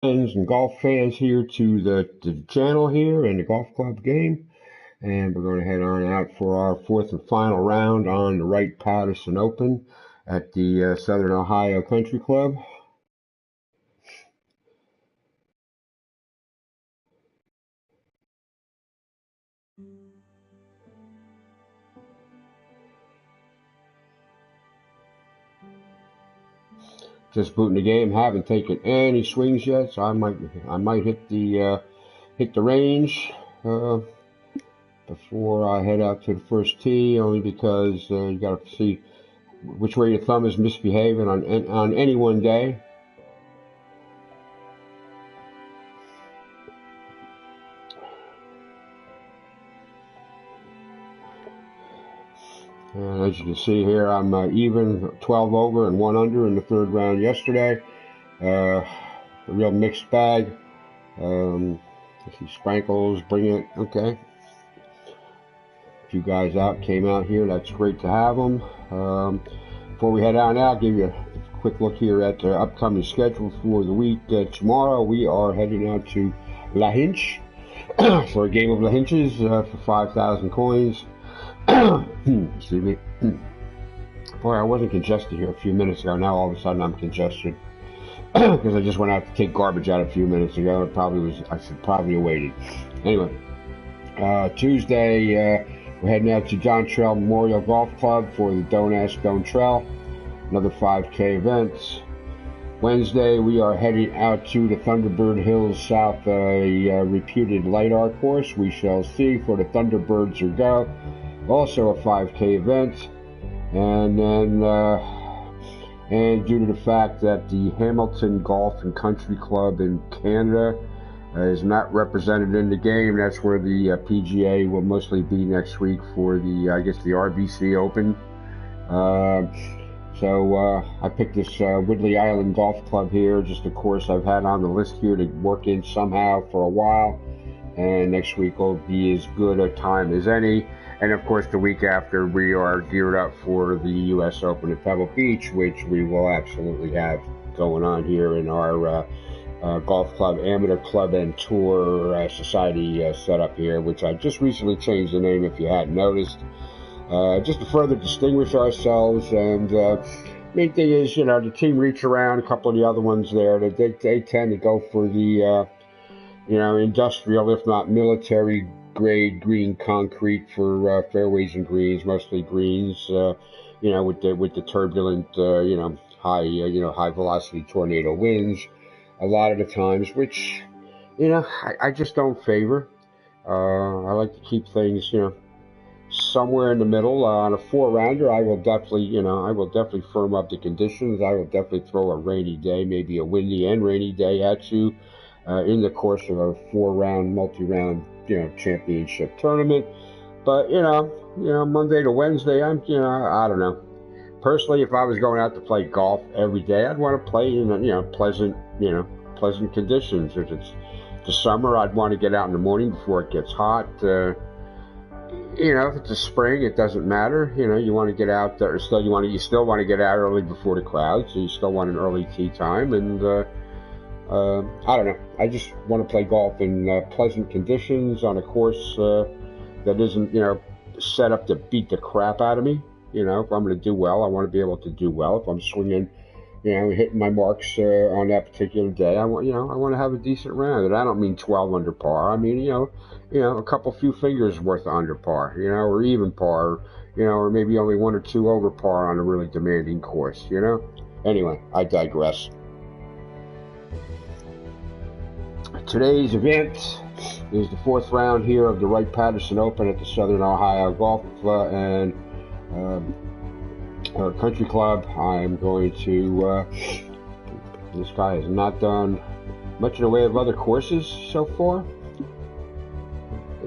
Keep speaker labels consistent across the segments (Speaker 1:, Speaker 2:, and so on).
Speaker 1: Friends and golf fans here to the channel here and the golf club game, and we're going to head on out for our fourth and final round on the Wright Paterson Open at the Southern Ohio Country Club. Just booting the game, haven't taken any swings yet, so I might hit the range before I head out to the first tee, only because you got to see which way your thumb is misbehaving on any one day. And as you can see here, I'm even 12 over and 1 under in the third round yesterday. A real mixed bag. I see Sprankles, bring it, okay. A few guys came out here, that's great to have them. Before we head out now, I'll give you a quick look here at the upcoming schedule for the week. Tomorrow we are heading out to La Hinch for a game of La Hinches for 5,000 coins. Excuse me. Boy, I wasn't congested here a few minutes ago. Now all of a sudden I'm congested because I just went out to take garbage out a few minutes ago. I should probably have waited. Anyway, Tuesday we're heading out to John Trail Memorial Golf Club for the Don't Ask, Don't Trail, another 5K event. Wednesday we are heading out to the Thunderbird Hills South, a reputed light art course. We shall see for the Thunderbirds or go. Also a 5K event, and then and due to the fact that the Hamilton Golf and Country Club in Canada is not represented in the game, that's where the PGA will mostly be next week for the I guess the RBC Open. So I picked this Woodley Island Golf Club here, just a course I've had on the list here to work in somehow for a while, and next week will be as good a time as any. And of course, the week after, we are geared up for the U.S. Open at Pebble Beach, which we will absolutely have going on here in our golf club, amateur club and tour society setup here, which I just recently changed the name if you hadn't noticed, just to further distinguish ourselves. And main thing is, you know, the team reach around, a couple of the other ones there, they tend to go for the, you know, industrial, if not military grade green concrete for fairways and greens, mostly greens, you know, with the turbulent, you know, high velocity tornado winds a lot of the times, which, you know, I just don't favor. I like to keep things, you know, somewhere in the middle. On a 4-rounder, I will definitely firm up the conditions. I will definitely throw a rainy day, maybe a windy and rainy day at you in the course of a 4-round, multi-round, you know, championship tournament. But you know, Monday to Wednesday, I don't know. Personally, if I was going out to play golf every day, I'd want to play in pleasant conditions. If it's the summer, I'd want to get out in the morning before it gets hot. You know, if it's the spring, it doesn't matter. You know, you want to get out there. You still want to get out early before the crowd, so you still want an early tee time. And I don't know. I just want to play golf in pleasant conditions on a course that isn't, you know, set up to beat the crap out of me. You know, if I'm going to do well, I want to be able to do well. If I'm swinging, you know, hitting my marks on that particular day, I want to have a decent round. And I don't mean 12 under par. I mean, you know, a couple few fingers worth of under par, you know, or even par, you know, or maybe only 1 or 2 over par on a really demanding course, you know. Anyway, I digress. Today's event is the 4th round here of the Wright Paterson Open at the Southern Ohio Golf and Country Club. I'm going to, this guy has not done much in the way of other courses so far,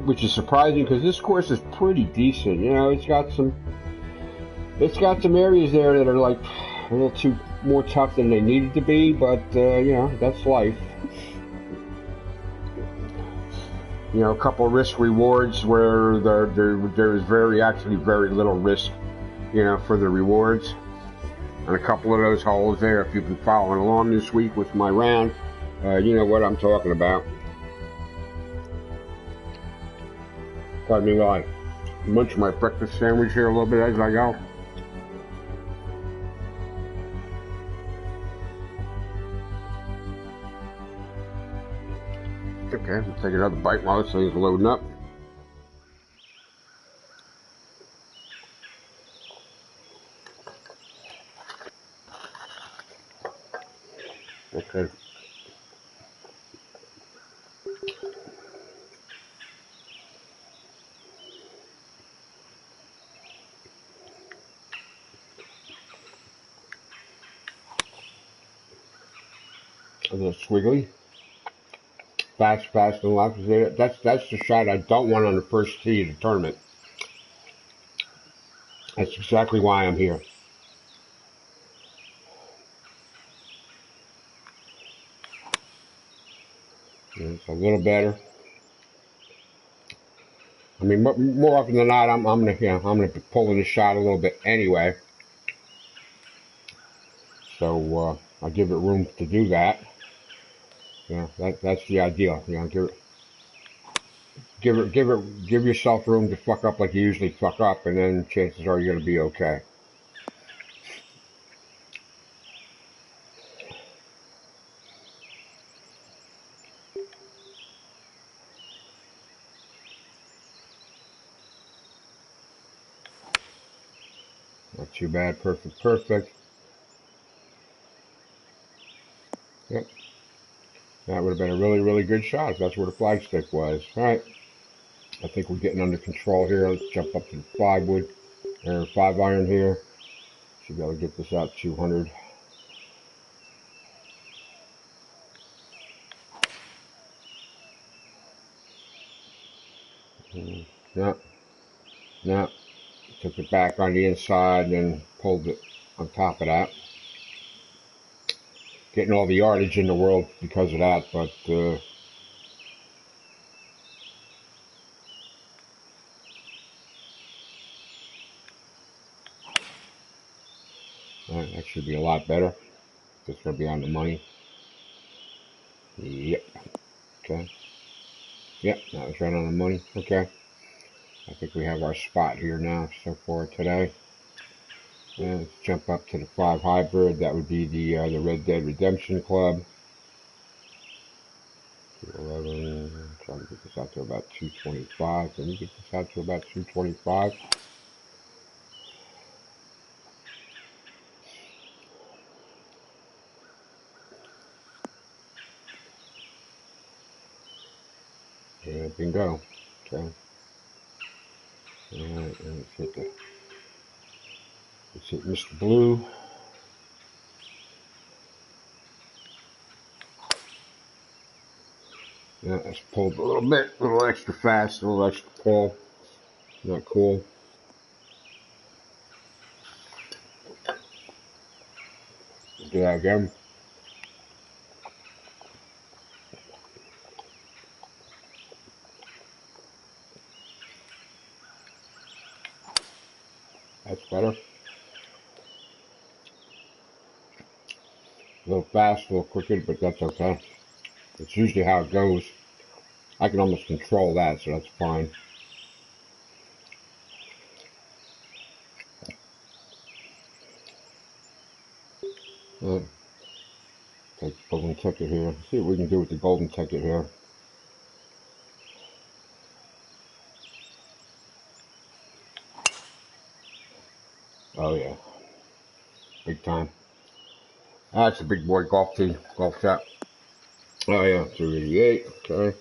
Speaker 1: which is surprising because this course is pretty decent. You know, it's got some areas there that are like a little too more tough than they needed to be, but you know, that's life. You know, a couple of risk rewards where there is very little risk, you know, for the rewards. And a couple of those holes there, if you've been following along this week with my round, You know what I'm talking about. Pardon me while I munch my breakfast sandwich here a little bit as I go. Okay, we'll take another bite while this thing's loading up. Okay. A little squiggly. Fast, and left. That's the shot I don't want on the first tee of the tournament. That's exactly why I'm here. It's a little better. I mean, more often than not, I'm gonna be pulling the shot a little bit anyway. So I give it room to do that. That's the ideal. Give yourself room to fuck up like you usually fuck up, and then chances are you're gonna be okay. Not too bad. Perfect. Yep. That would have been a really good shot if that's where the flagstick was. All right. I think we're getting under control here. Let's jump up to the 5-wood or 5-iron here. Should be able to get this out 200. No. Took it back on the inside and then pulled it on top of that. Getting all the yardage in the world because of that, but that should be a lot better. It's going to be on the money. Yep. Okay. Yep, that was right on the money. Okay. I think we have our spot here now so far today. And let's jump up to the 5 hybrid. That would be the Red Dead Redemption Club. 211. Trying to get this out to about 225. Can we get this out to about 225? Yeah, bingo. Okay. Alright, let's hit Mr. Blue. Yeah, that's pulled a little extra fast, a little extra pull. Not cool. Do that again. That's better. A little fast, a little crooked, but that's okay. It's usually how it goes. I can almost control that, so that's fine. Take the golden ticket here. See what we can do with the golden ticket here. Oh yeah, big time. That's a big boy golf tee, golf shot. Oh yeah, 288. Okay.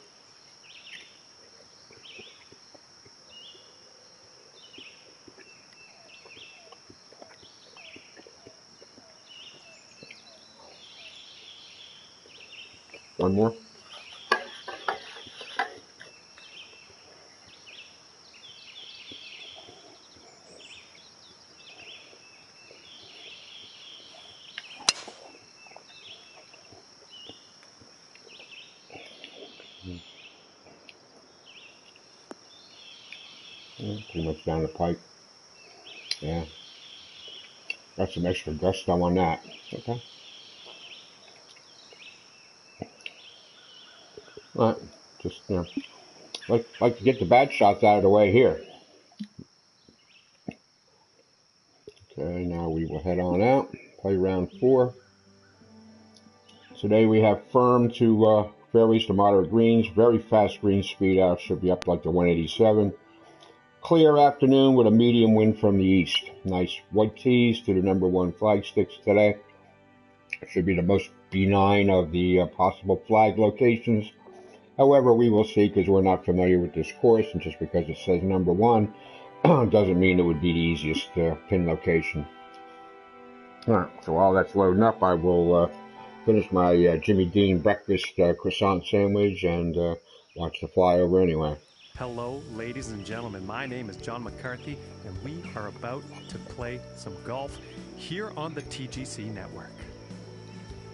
Speaker 1: One more. Pretty much down the pipe. Yeah. Got some extra gusto on that. Okay. But just, you know, like to get the bad shots out of the way here. Okay, now we will head on out, play round 4. Today we have firm to fairways to moderate greens, very fast green speed out, should be up like to 187. Clear afternoon with a medium wind from the east. Nice white tees to the number 1 flag sticks today. Should be the most benign of the possible flag locations. However, we will see because we're not familiar with this course, and just because it says number 1 doesn't mean it would be the easiest pin location. Alright, so while that's loading up, I will finish my Jimmy Dean breakfast croissant sandwich and watch the flyover anyway.
Speaker 2: Hello, ladies and gentlemen. My name is John McCarthy, and we are about to play some golf here on the TGC network.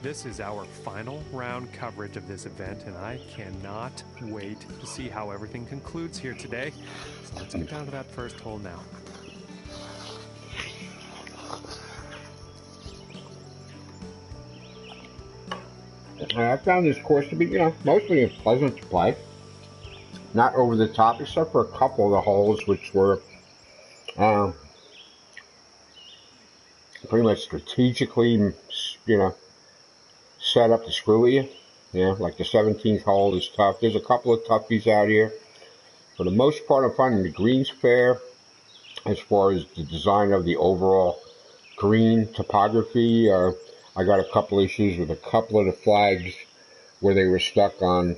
Speaker 2: This is our final round coverage of this event, and I cannot wait to see how everything concludes here today. So let's get down to that first hole now.
Speaker 1: I found this course to be, mostly pleasant to play. Not over the top, except for a couple of the holes, which were pretty much strategically, set up to screw with you. Like the 17th hole is tough. There's a couple of toughies out here. For the most part, I'm finding the greens fair as far as the design of the overall green topography. I got a couple issues with a couple of the flags where they were stuck on,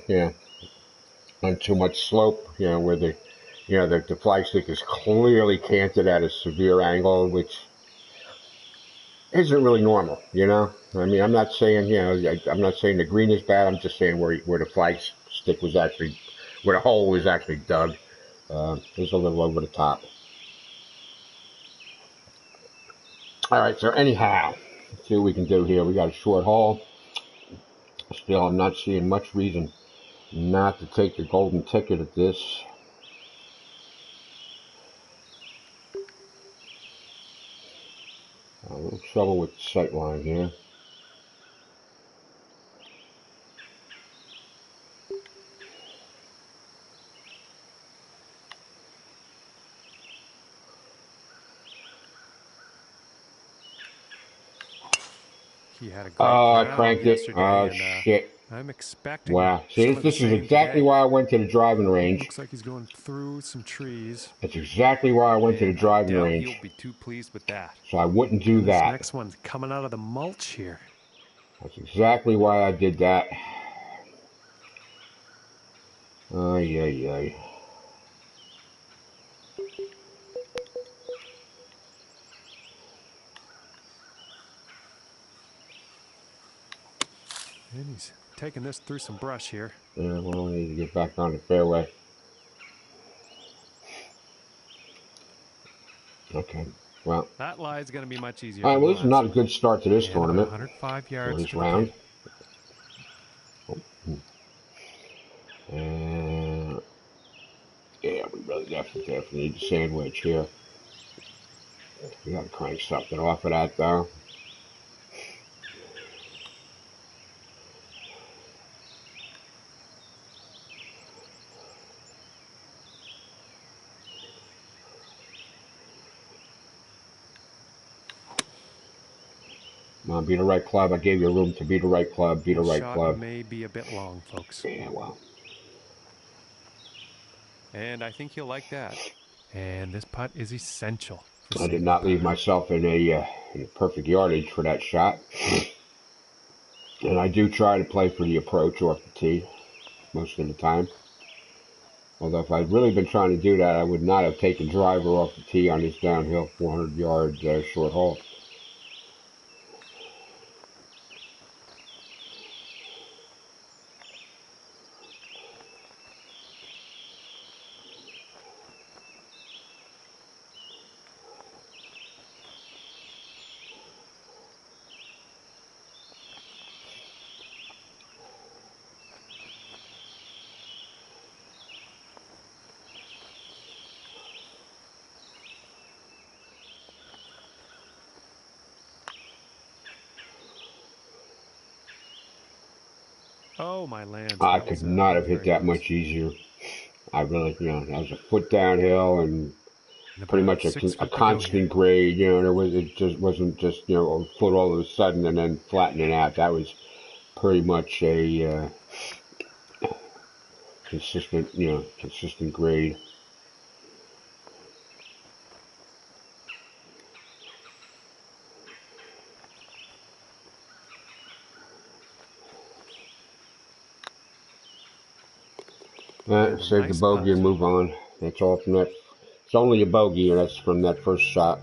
Speaker 1: on too much slope, where the flag stick is clearly canted at a severe angle, which isn't really normal, I mean, I'm not saying, I'm not saying the green is bad. I'm just saying where the flag stick was actually, where the hole was actually dug, is a little over the top. All right, so anyhow, let's see what we can do here. We got a short hole. Still, I'm not seeing much reason not to take the golden ticket at this. A little trouble with the sight line here.
Speaker 2: He had a great round
Speaker 1: I cranked it.
Speaker 2: yesterday,
Speaker 1: Oh,
Speaker 2: and,
Speaker 1: shit.
Speaker 2: I'm expecting
Speaker 1: Wow. See,
Speaker 2: some of
Speaker 1: this
Speaker 2: the
Speaker 1: is
Speaker 2: same
Speaker 1: exactly
Speaker 2: today.
Speaker 1: why I went to the driving range.
Speaker 2: Looks like he's going through some trees.
Speaker 1: That's exactly why I went to the driving range.
Speaker 2: He'll be too pleased with that.
Speaker 1: So I wouldn't do that.
Speaker 2: This next one's coming out of the mulch here.
Speaker 1: That's exactly why I did that. Ay, ay, ay.
Speaker 2: And he's taking this through some brush here.
Speaker 1: Yeah, well, I need to get back on the fairway. Okay, well.
Speaker 2: That lie is going to be much easier.
Speaker 1: All right, well, this is not a good start to this tournament.
Speaker 2: 105 yards
Speaker 1: this round. And yeah, we really definitely need the sandwich here. We got to crank something off of that, though. Come on, be the right club. I gave you room to be the right club. Be the right club.
Speaker 2: May be a bit long, folks.
Speaker 1: Yeah, well.
Speaker 2: And I think you'll like that. And this putt is essential.
Speaker 1: I did not leave myself in a perfect yardage for that shot. And I do try to play for the approach off the tee most of the time. Although if I'd really been trying to do that, I would not have taken driver off the tee on this downhill 400-yard short hole.
Speaker 2: Oh, my lands.
Speaker 1: I
Speaker 2: That
Speaker 1: could
Speaker 2: was
Speaker 1: not have hit
Speaker 2: very
Speaker 1: that
Speaker 2: close.
Speaker 1: much easier. I really, that was a foot downhill and
Speaker 2: And
Speaker 1: pretty
Speaker 2: about
Speaker 1: much
Speaker 2: 6
Speaker 1: a
Speaker 2: feet to go here.
Speaker 1: constant grade. It just wasn't just a foot all of a sudden and then flattening out. That was pretty much a consistent grade.
Speaker 2: And a
Speaker 1: Save the
Speaker 2: nice
Speaker 1: bogey and
Speaker 2: putt.
Speaker 1: move on. That's all from that. It's only a bogey, and that's from that first shot.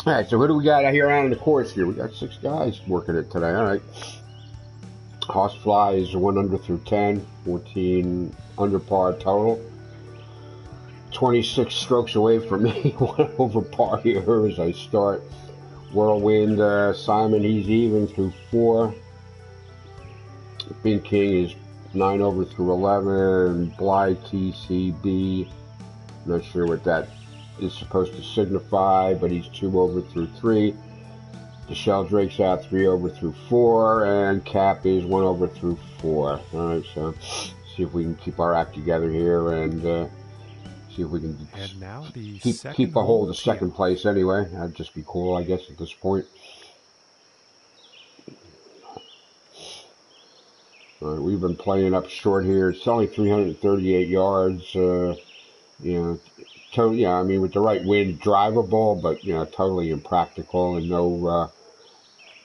Speaker 1: All right, so who do we got out here out on the course here? We got 6 guys working it today. All right. Horsefly is 1 under through 10, 14 under par total. 26 strokes away from me, 1 over par here as I start. Whirlwind, Simon, he's even through 4. Big King is 9 over through 11. Bly TCB, not sure what that is supposed to signify, but he's 2 over through 3. Michelle Drake's out 3 over through 4, and Cap is 1 over through 4. All right, so see if we can keep our act together here and see if we can
Speaker 2: And now the
Speaker 1: keep a hold of second place anyway. That'd just be cool, I guess, at this point. All right, we've been playing up short here. It's only 338 yards. I mean, with the right wind, drivable, but totally impractical and no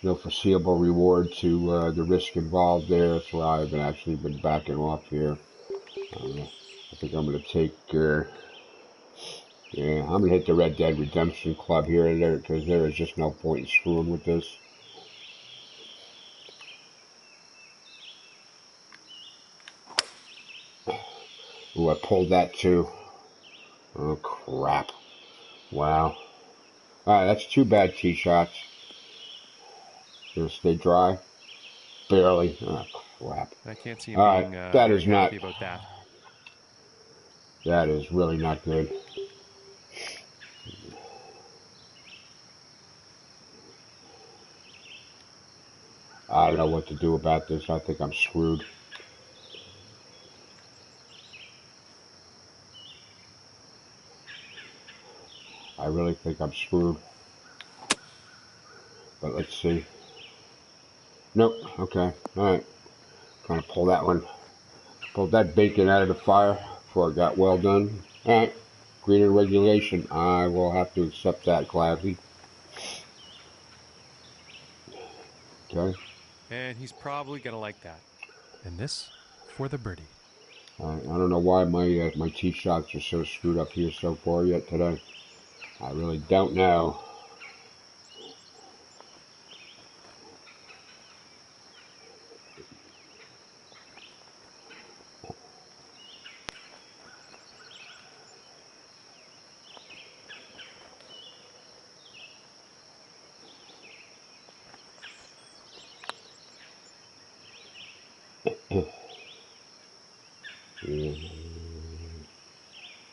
Speaker 1: foreseeable reward to the risk involved there. That's why I've actually been backing off here. I think I'm going to take, I'm going to hit the Red Dead Redemption Club here and there because there is just no point in screwing with this. Ooh, I pulled that too. Oh, crap. Wow. Alright, that's 2 bad tee shots. Gonna stay dry. Barely. Oh, crap.
Speaker 2: I can't see him being very happy about that.
Speaker 1: That is really not good. I don't know what to do about this. I think I'm screwed. I really think I'm screwed. But let's see. Nope. Okay. Alright. Trying to pull that one. Pulled that bacon out of the fire before it got well done. Alright. Green in regulation. I will have to accept that gladly. Okay.
Speaker 2: And he's probably going to like that. And this for the birdie.
Speaker 1: I don't know why my tee shots are so screwed up here so far yet today. I really don't know.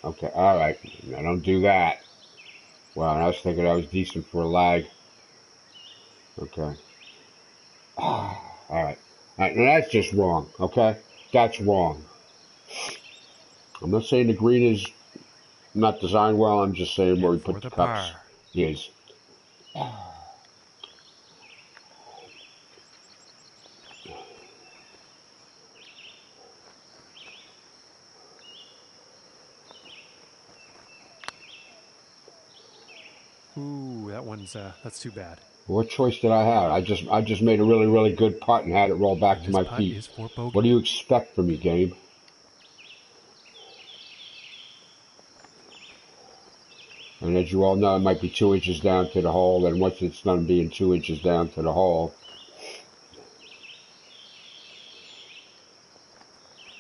Speaker 1: Okay, alright. Now don't do that. Wow, I was thinking I was decent for a lag. Okay. Alright. Alright, now that's just wrong, okay? That's wrong. I'm not saying the green is not designed well, I'm just saying where we put the cups is.
Speaker 2: Ooh, that one's that's too bad.
Speaker 1: What choice did I have? I just made a really, really good putt and had it roll back to my feet. What do you expect from me, game? And as you all know, it might be 2 inches down to the hole, and once it's done being 2 inches down to the hole,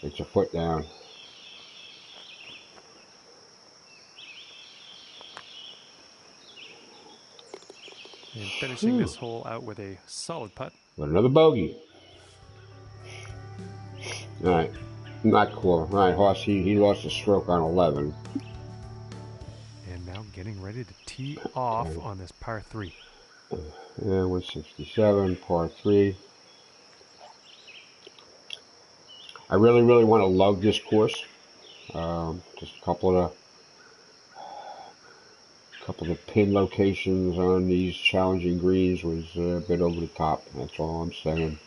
Speaker 1: it's a foot down.
Speaker 2: And finishing this hole out with a solid putt.
Speaker 1: But another bogey. Alright. Not cool. Alright, Hoss, he lost a stroke on 11.
Speaker 2: And now getting ready to tee off on this par 3.
Speaker 1: Yeah, 167, par 3. I really want to lug this course. Just a couple of pin locations on these challenging greens was a bit over the top. That's all I'm saying.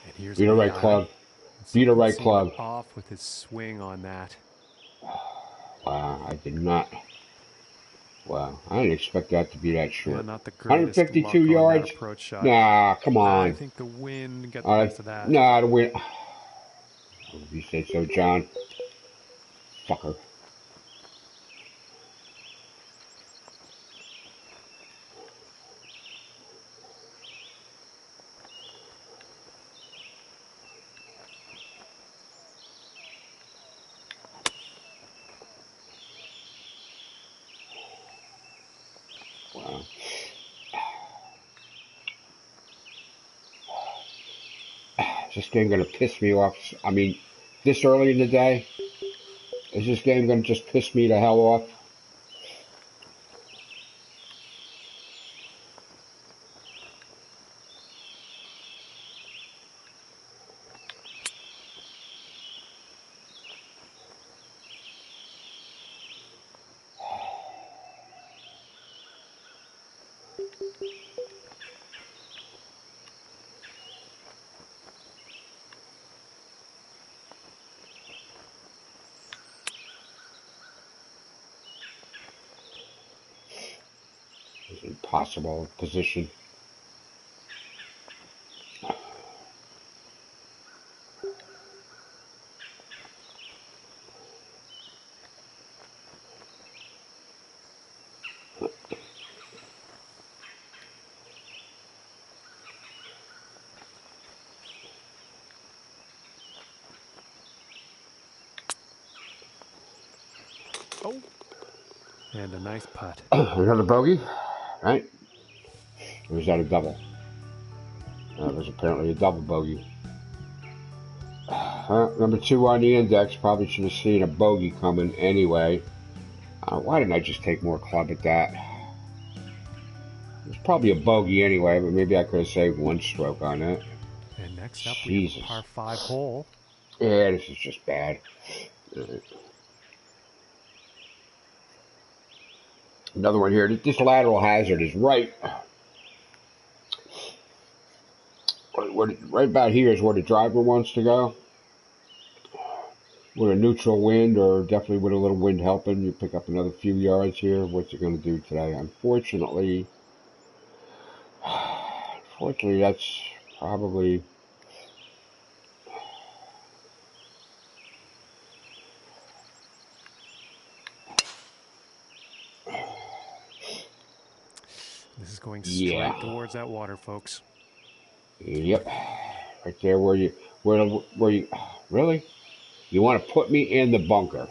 Speaker 2: And here's
Speaker 1: Beat a
Speaker 2: an
Speaker 1: right
Speaker 2: 8-iron.
Speaker 1: club. Beat a right
Speaker 2: Seemed
Speaker 1: club.
Speaker 2: off with his swing on that.
Speaker 1: Wow, I did not. Wow, I didn't expect that to be that
Speaker 2: Yeah,
Speaker 1: short.
Speaker 2: not the greatest
Speaker 1: 152
Speaker 2: luck on that
Speaker 1: yards?
Speaker 2: approach shot.
Speaker 1: Nah, come
Speaker 2: I
Speaker 1: on.
Speaker 2: think the wind got the best of that.
Speaker 1: Nah, the wind. If you say so, John. Fucker. Wow. Is this game gonna piss me off? I mean, this early in the day? Is this game gonna just piss me the hell off? It's an impossible position.
Speaker 2: Oh, and a nice putt.
Speaker 1: Another bogey, right? Or was that a double? That was apparently a double bogey. Number 2 on the index. Probably should have seen a bogey coming anyway. Why didn't I just take more club at that? It was probably a bogey anyway, but maybe I could have saved 1 stroke on it.
Speaker 2: And next up,
Speaker 1: Jesus.
Speaker 2: we have a par 5 hole.
Speaker 1: Yeah, this is just bad. Another one here. This lateral hazard is right about here is where the driver wants to go. With a neutral wind, or definitely with a little wind helping, you pick up another few yards here. What's it going to do today? Unfortunately, that's probably...
Speaker 2: This is going straight towards that water, folks.
Speaker 1: Yep. Right there where you... Really? You want to put me in the bunker.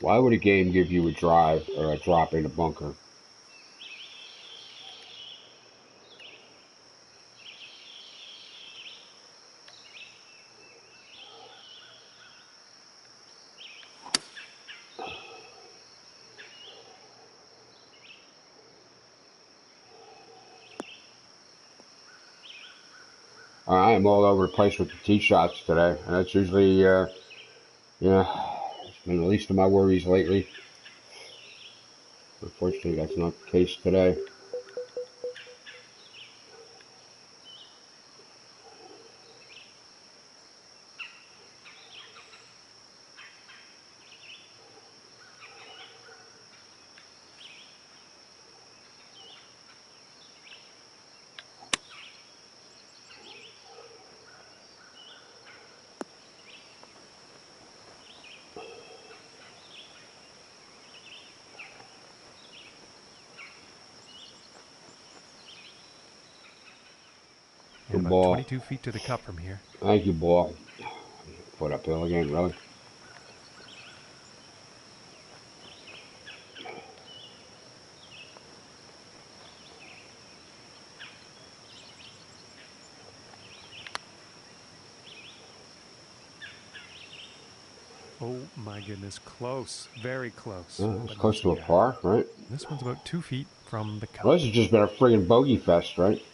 Speaker 1: Why would a game give you a drive or a drop in a bunker? I am all over the place with the tee shots today. And that's usually, been the least of my worries lately. Unfortunately, that's not the case today.
Speaker 2: And
Speaker 1: Good
Speaker 2: about
Speaker 1: ball.
Speaker 2: 22 feet to the cup from here.
Speaker 1: Thank you, ball. Foot uphill again, really?
Speaker 2: Oh my goodness, close, very close.
Speaker 1: It's close to a par, right?
Speaker 2: This one's about 2 feet from the cup.
Speaker 1: Well, this has just been a friggin' bogey fest, right?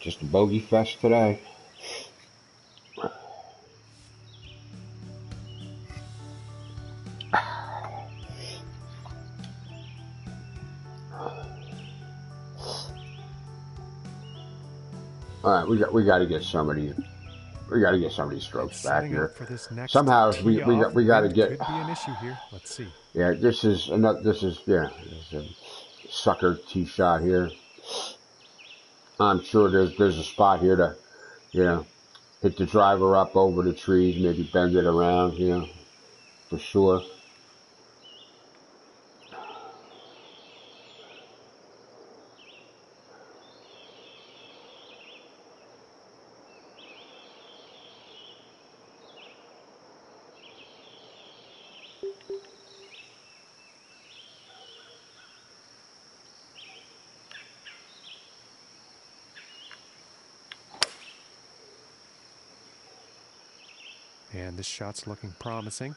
Speaker 1: Just a bogey fest today. All right, we got to get somebody. We got to get some of these strokes back here.
Speaker 2: For this next
Speaker 1: Somehow we got to get.
Speaker 2: Could be an issue here. Let's see.
Speaker 1: Yeah, this is a sucker tee shot here. I'm sure there's a spot here to, hit the driver up over the trees, maybe bend it around, for sure.
Speaker 2: And this shot's looking promising.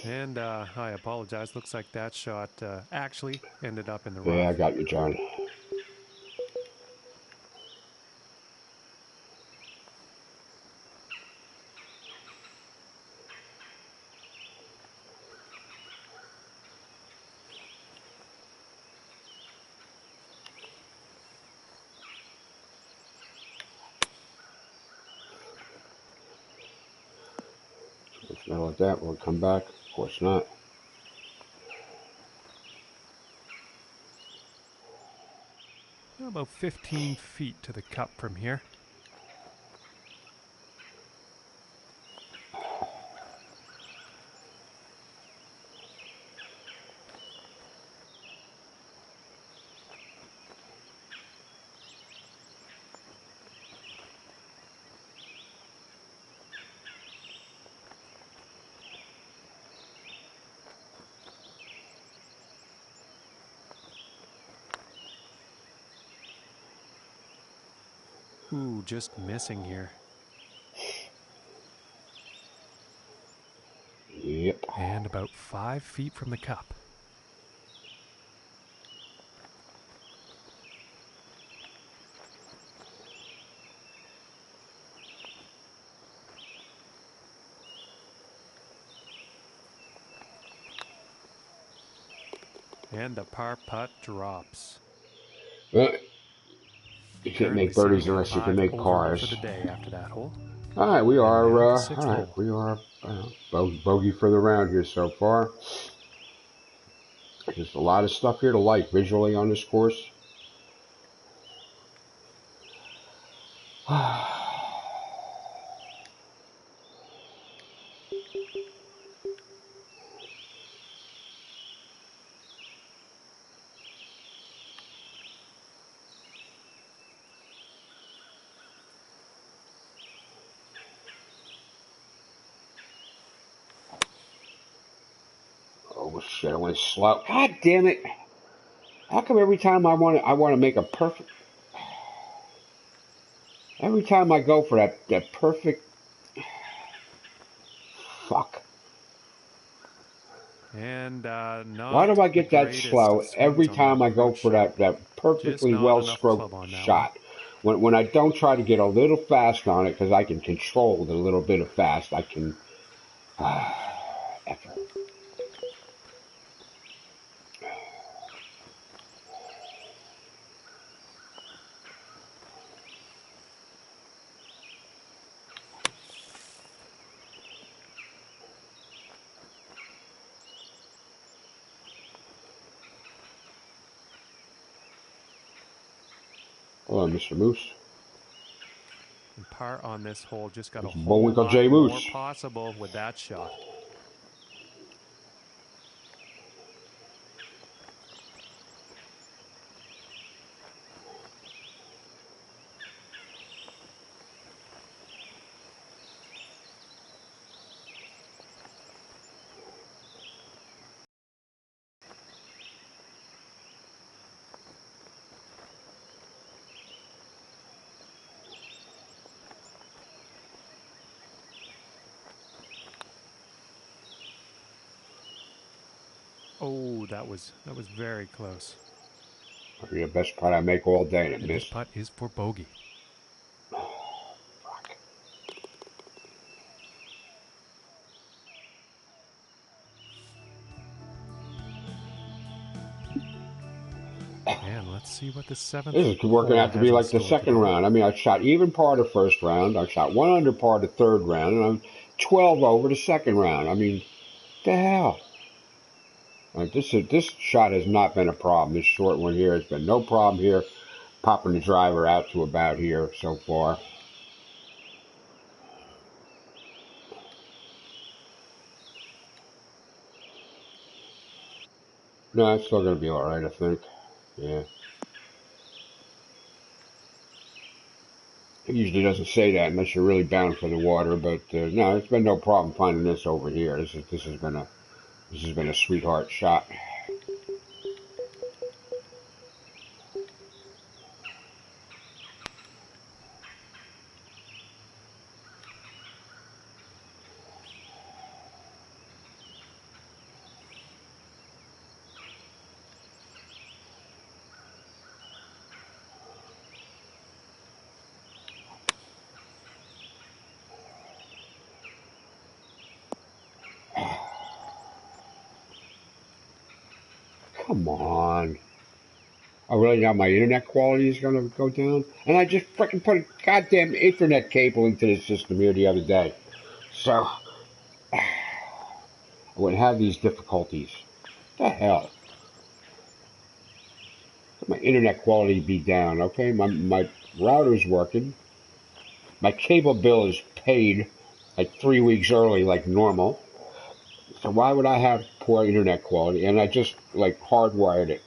Speaker 2: And I apologize. Looks like that shot actually ended up in the rough.
Speaker 1: Yeah, I got you, John. It's not like that. Will it come back? Of course not.
Speaker 2: About 15 feet to the cup from here. Ooh, just missing here.
Speaker 1: Yep.
Speaker 2: And about 5 feet from the cup. And the par putt drops.
Speaker 1: Well, you can't make birdies unless you can make pars.
Speaker 2: For the day after that hole.
Speaker 1: All right, we are. We are bogey for the round here so far. Just a lot of stuff here to like visually on this course. Oh shit! I went slow. God damn it! How come every time I want to make a perfect? Every time I go for that perfect. Fuck.
Speaker 2: And
Speaker 1: Why
Speaker 2: not
Speaker 1: do I
Speaker 2: the
Speaker 1: get that
Speaker 2: greatest
Speaker 1: slow
Speaker 2: of
Speaker 1: every
Speaker 2: swings on
Speaker 1: time
Speaker 2: that
Speaker 1: I go
Speaker 2: approach
Speaker 1: for
Speaker 2: shot.
Speaker 1: that
Speaker 2: Just
Speaker 1: perfectly
Speaker 2: not enough club
Speaker 1: well-stroked
Speaker 2: on that one.
Speaker 1: shot? When I don't try to get a little fast on it, because I can control the little bit of fast, I can... effort. Hello, Mr. Moose.
Speaker 2: And par on this hole, just got a
Speaker 1: It's
Speaker 2: whole
Speaker 1: Bullwinkle
Speaker 2: lot
Speaker 1: J.
Speaker 2: more
Speaker 1: Moose.
Speaker 2: possible with that shot. Oh, that was very close.
Speaker 1: Probably the best putt I make all day, and it
Speaker 2: And this
Speaker 1: missed.
Speaker 2: putt is for bogey.
Speaker 1: Fuck.
Speaker 2: And let's see what the seventh
Speaker 1: This is working
Speaker 2: hole
Speaker 1: out to be
Speaker 2: has in
Speaker 1: like the
Speaker 2: store
Speaker 1: second
Speaker 2: today.
Speaker 1: round. I mean, I shot even par the first round. I shot 1 under par the third round, and I'm 12 over the second round. I mean, the hell? Like this shot has not been a problem. This short one here has been no problem here. Popping the driver out to about here so far. No, it's still going to be all right, I think. Yeah. It usually doesn't say that unless you're really bound for the water, but no, it's been no problem finding this over here. This has been a sweetheart shot. Come on. Oh, really? Now my internet quality is going to go down? And I just freaking put a goddamn Ethernet cable into the system here the other day. So, I wouldn't have these difficulties. What the hell? My internet quality be down, okay? My router's working. My cable bill is paid like 3 weeks early, like normal. So why would I have poor internet quality? And I just like hardwired it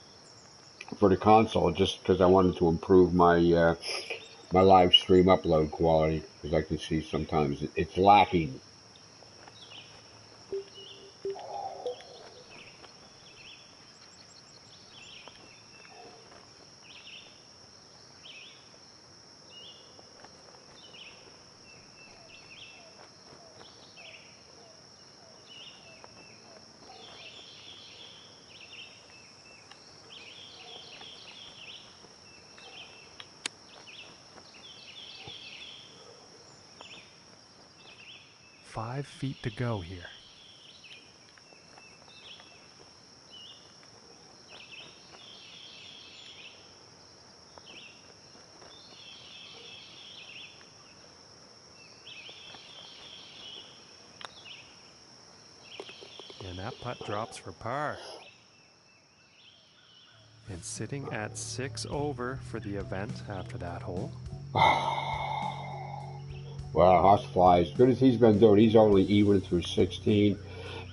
Speaker 1: for the console just because I wanted to improve my live stream upload quality, because I can see sometimes it's lacking.
Speaker 2: Five feet to go here. And that putt drops for par. And sitting at 6 over for the event after that hole.
Speaker 1: Well, Horsefly, as good as he's been doing, he's only even through 16.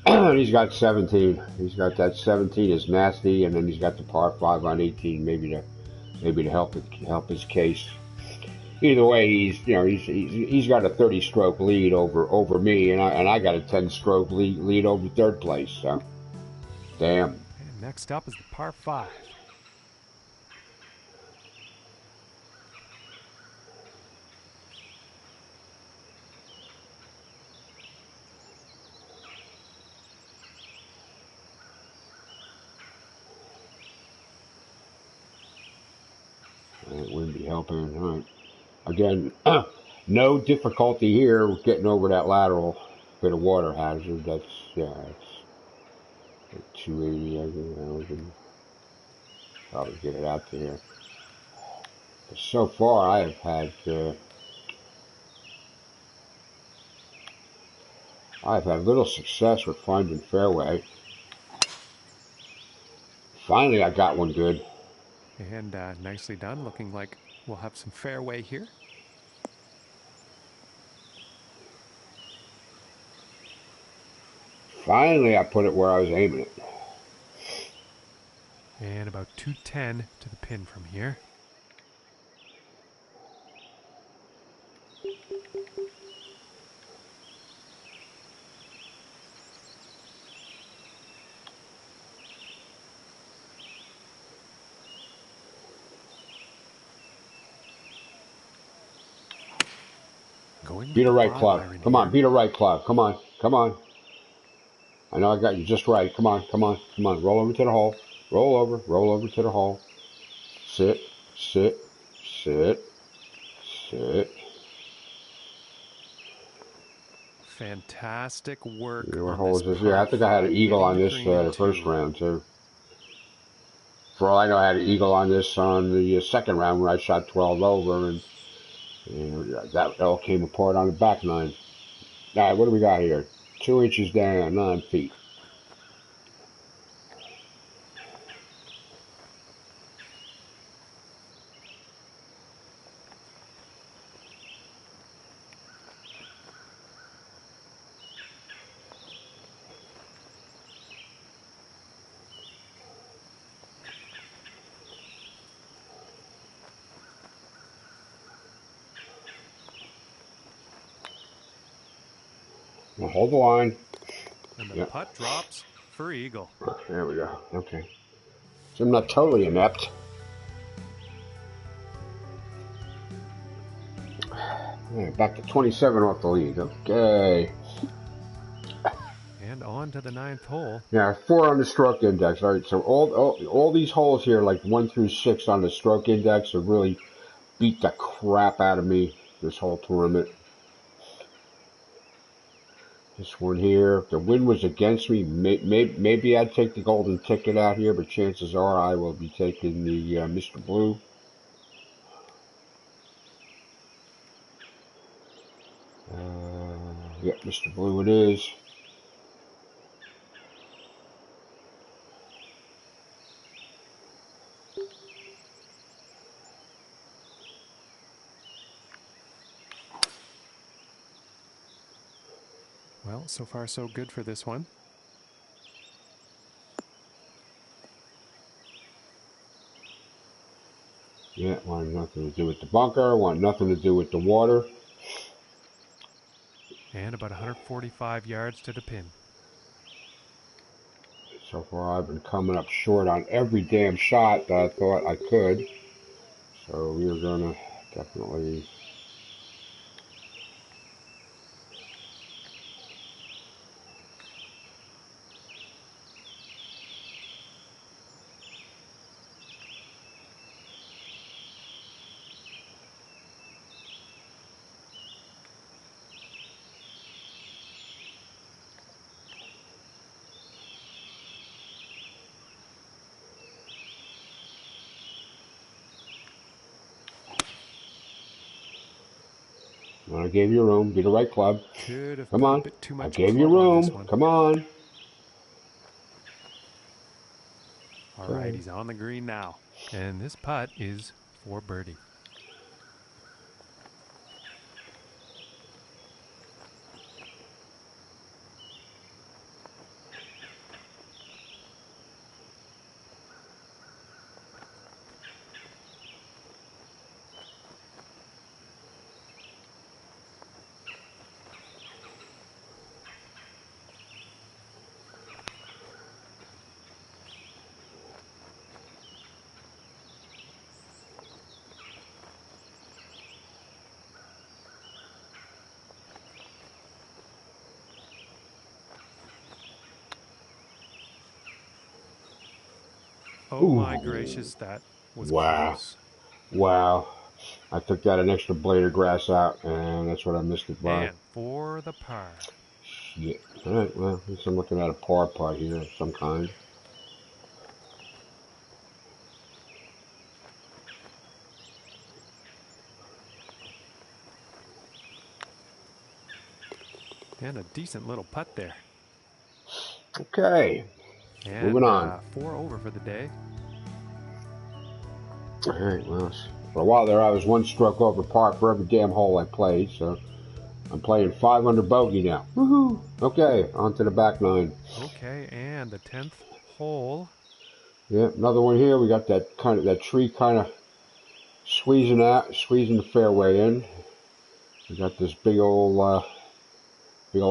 Speaker 1: He's got 17. He's got that 17 is nasty, and then he's got the par 5 on 18, maybe to help his case. Either way, he's got a 30-stroke lead over me, and I got a 10-stroke lead over third place. So, damn.
Speaker 2: And next up is the par 5.
Speaker 1: helping. All right. Again, no difficulty here with getting over that lateral bit of water hazard. That's, yeah, it's 280. I think we can probably get it out to here. But so far, I have had little success with finding fairway. Finally, I got one good.
Speaker 2: And nicely done. Looking like we'll have some fairway here.
Speaker 1: Finally, I put it where I was aiming it.
Speaker 2: And about 210 to the pin from here.
Speaker 1: Beat a right club. Come on, beat a right club. Come on, come on. I know I got you just right. Come on, come on, come on. Roll over to the hole. Roll over to the hole. Sit, sit, sit, sit.
Speaker 2: Fantastic work.
Speaker 1: What hole is this here? I think I had an eagle on this the first round too. For all I know, I had an eagle on this on the second round where I shot 12 over, and that all came apart on the back nine. All right, what do we got here? 2 inches down, 9 feet. Now hold the line.
Speaker 2: And the putt drops for eagle.
Speaker 1: There we go. Okay. So I'm not totally inept. Right, back to 27 off the lead. Okay.
Speaker 2: And on to the 9th hole.
Speaker 1: Yeah, 4 on the stroke index. All right, so all these holes here, like 1 through 6 on the stroke index, have really beat the crap out of me this whole tournament. This one here, if the wind was against me, maybe I'd take the golden ticket out here, but chances are I will be taking the Mr. Blue. Yeah, Mr. Blue it is.
Speaker 2: Well, so far so good for this one.
Speaker 1: Yeah, want nothing to do with the bunker, want nothing to do with the water.
Speaker 2: And about 145 yards to the pin.
Speaker 1: So far I've been coming up short on every damn shot that I thought I could. So we're going to definitely... I gave you room. Be the right club. Come on. I gave you room. Come on.
Speaker 2: All right, he's on the green now. And this putt is for birdie. Oh my gracious, that was close.
Speaker 1: Wow. I took that an extra blade of grass out, and that's what I missed it by.
Speaker 2: And for the par.
Speaker 1: Shit. All right, well, at least I'm looking at a par putt here of some kind.
Speaker 2: And a decent little putt there.
Speaker 1: Okay,
Speaker 2: And
Speaker 1: moving on.
Speaker 2: 4 over for the day.
Speaker 1: All right, well, for a while there, I was one stroke over par for every damn hole I played, so I'm playing 5 under bogey now. Woohoo! Okay, on to the back 9.
Speaker 2: Okay, and the 10th hole.
Speaker 1: Yeah, another one here. We got that tree kind of squeezing the fairway in. We got this big old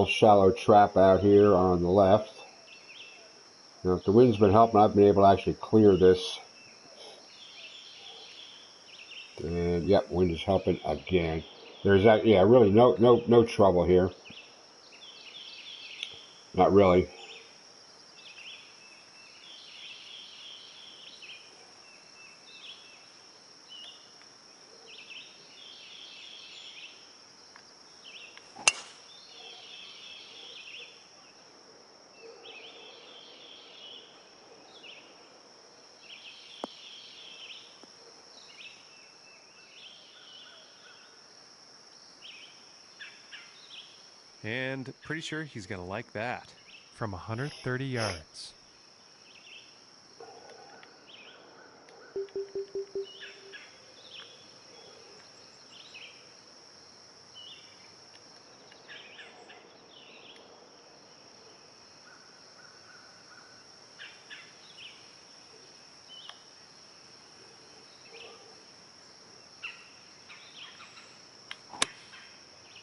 Speaker 1: shallow trap out here on the left. Now, if the wind's been helping, I've been able to actually clear this. And yep, wind is helping again. There's that, yeah, really no trouble here. Not really.
Speaker 2: And pretty sure he's going to like that. From 130 yards.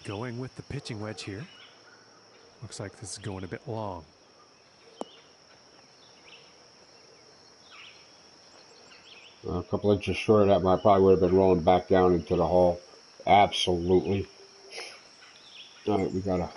Speaker 2: Going with the pitching wedge here. Looks like this is going a bit long.
Speaker 1: A couple inches short of that, I probably would have been rolling back down into the hole. Absolutely. All right, we got to...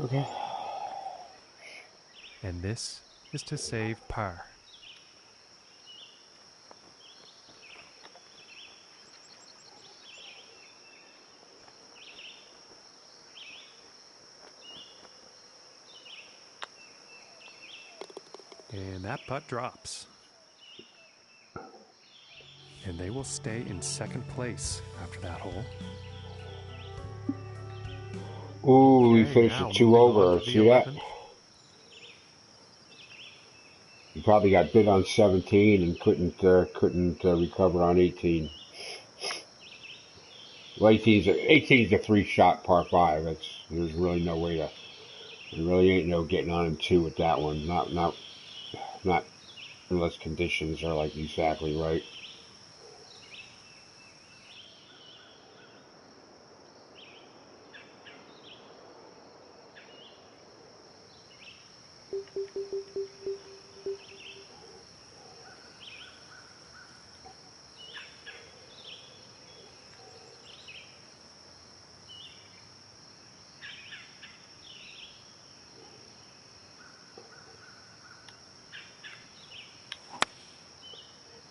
Speaker 1: Okay.
Speaker 2: And this is to save par. And that putt drops. And they will stay in second place after that hole.
Speaker 1: Ooh, we
Speaker 2: Okay,
Speaker 1: finished
Speaker 2: now
Speaker 1: at 2
Speaker 2: moving on
Speaker 1: over.
Speaker 2: to the
Speaker 1: See that?
Speaker 2: 11th.
Speaker 1: He probably got bit on 17 and couldn't recover on 18. Well, 18's a 3-shot par 5. There's really no way to. There really ain't no getting on him 2 with that one. Not unless conditions are like exactly right.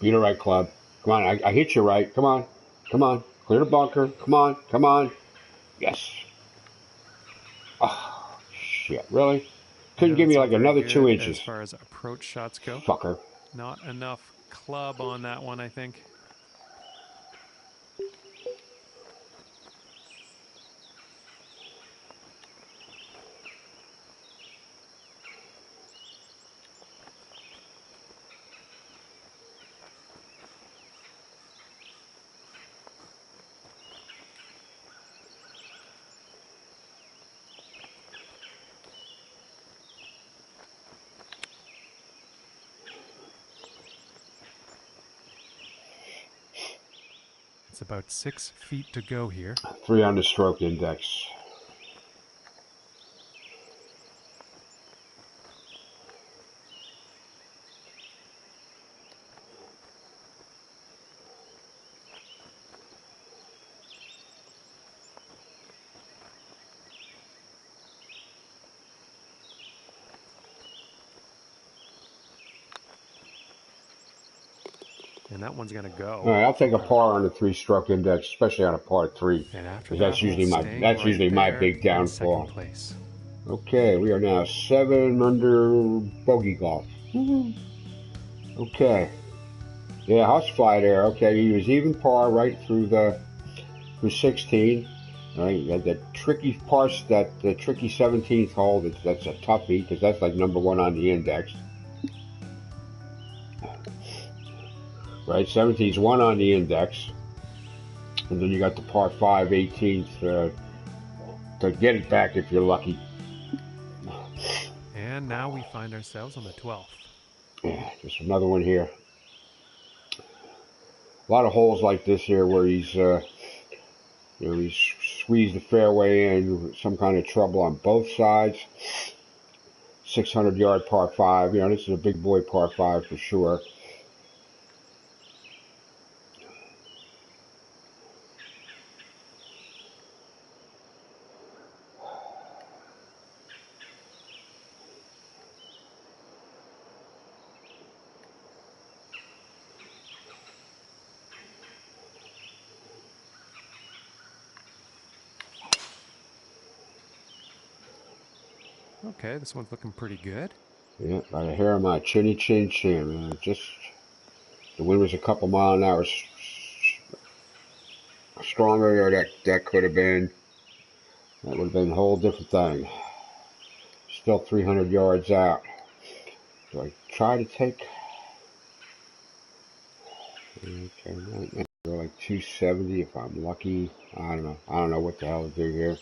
Speaker 1: Beat it right, club. Come on, I hit you right. Come on. Come on. Clear the bunker. Come on. Come on. Yes. Oh, shit. Really? Couldn't give
Speaker 2: That's
Speaker 1: me
Speaker 2: not
Speaker 1: like
Speaker 2: very
Speaker 1: another
Speaker 2: good
Speaker 1: 2
Speaker 2: as
Speaker 1: inches.
Speaker 2: far as approach shots go.
Speaker 1: Fucker.
Speaker 2: Not enough club on that one, I think. It's about 6 feet to go here.
Speaker 1: 3 on the stroke index.
Speaker 2: And that one's going to go.
Speaker 1: All right, I'll take a par on the 3-stroke index, especially on a par 3.
Speaker 2: And after
Speaker 1: Because that's usually my big downfall.
Speaker 2: Place.
Speaker 1: Okay, we are now 7 under bogey golf. Okay. Yeah, housefly there. Okay, he was even par right through 16. All right, you had that tricky parse, the tricky 17th hole. That's a toughie because that's like number 1 on the index. Right, 17's 1 on the index, and then you got the par 5 18th to get it back if you're lucky.
Speaker 2: And now we find ourselves on the 12th.
Speaker 1: Yeah, just another one here. A lot of holes like this here where he's he's squeezed the fairway in with some kind of trouble on both sides. 600-yard par 5. This is a big boy par 5 for sure.
Speaker 2: Okay, this one's looking pretty good.
Speaker 1: Yeah, by the hair of my chinny chin chin. Just the wind was a couple mile an hour stronger. That could have been. That would have been a whole different thing. Still 300 yards out. Do I try to take? Okay, I might go like 270 if I'm lucky. I don't know. I don't know what the hell to do here.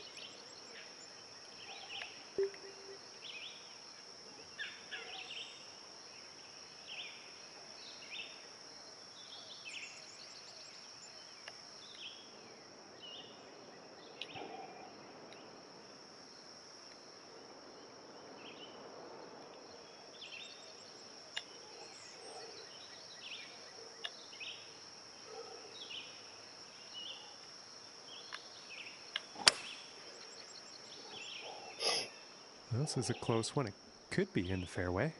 Speaker 2: This is a close one. It could be in the fairway.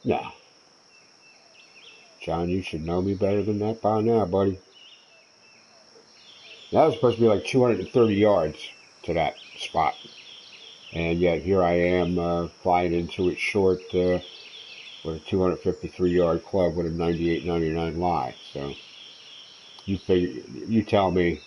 Speaker 1: No. John, you should know me better than that by now, buddy. That was supposed to be like 230 yards to that spot. And yet here I am flying into it short with a 253-yard club with a 98-99 lie. So you tell me.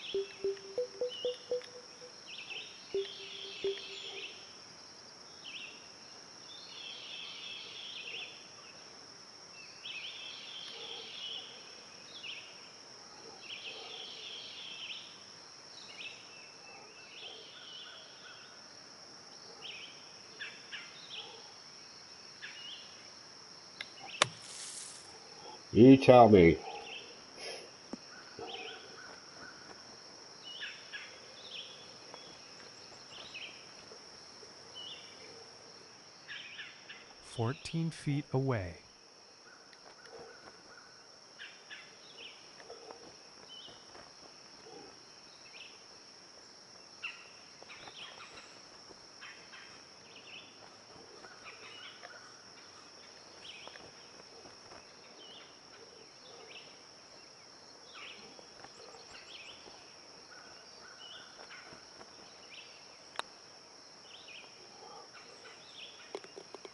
Speaker 1: You tell me.
Speaker 2: "14 feet away."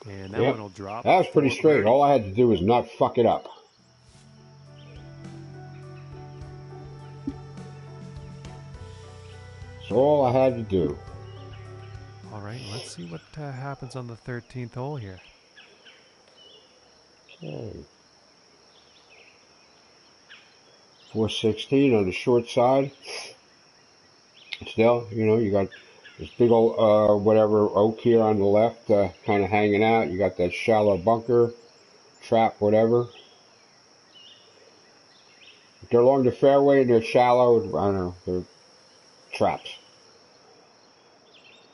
Speaker 2: And that one will drop.
Speaker 1: That was pretty straight. All I had to do was not fuck it up. That's all I had to do.
Speaker 2: All right, let's see what happens on the 13th hole here.
Speaker 1: Okay. 416 on the short side. Still, you got this big old whatever oak here on the left kind of hanging out. You got that shallow bunker, trap, whatever. They're along the fairway and they're shallow. I don't know. They're traps.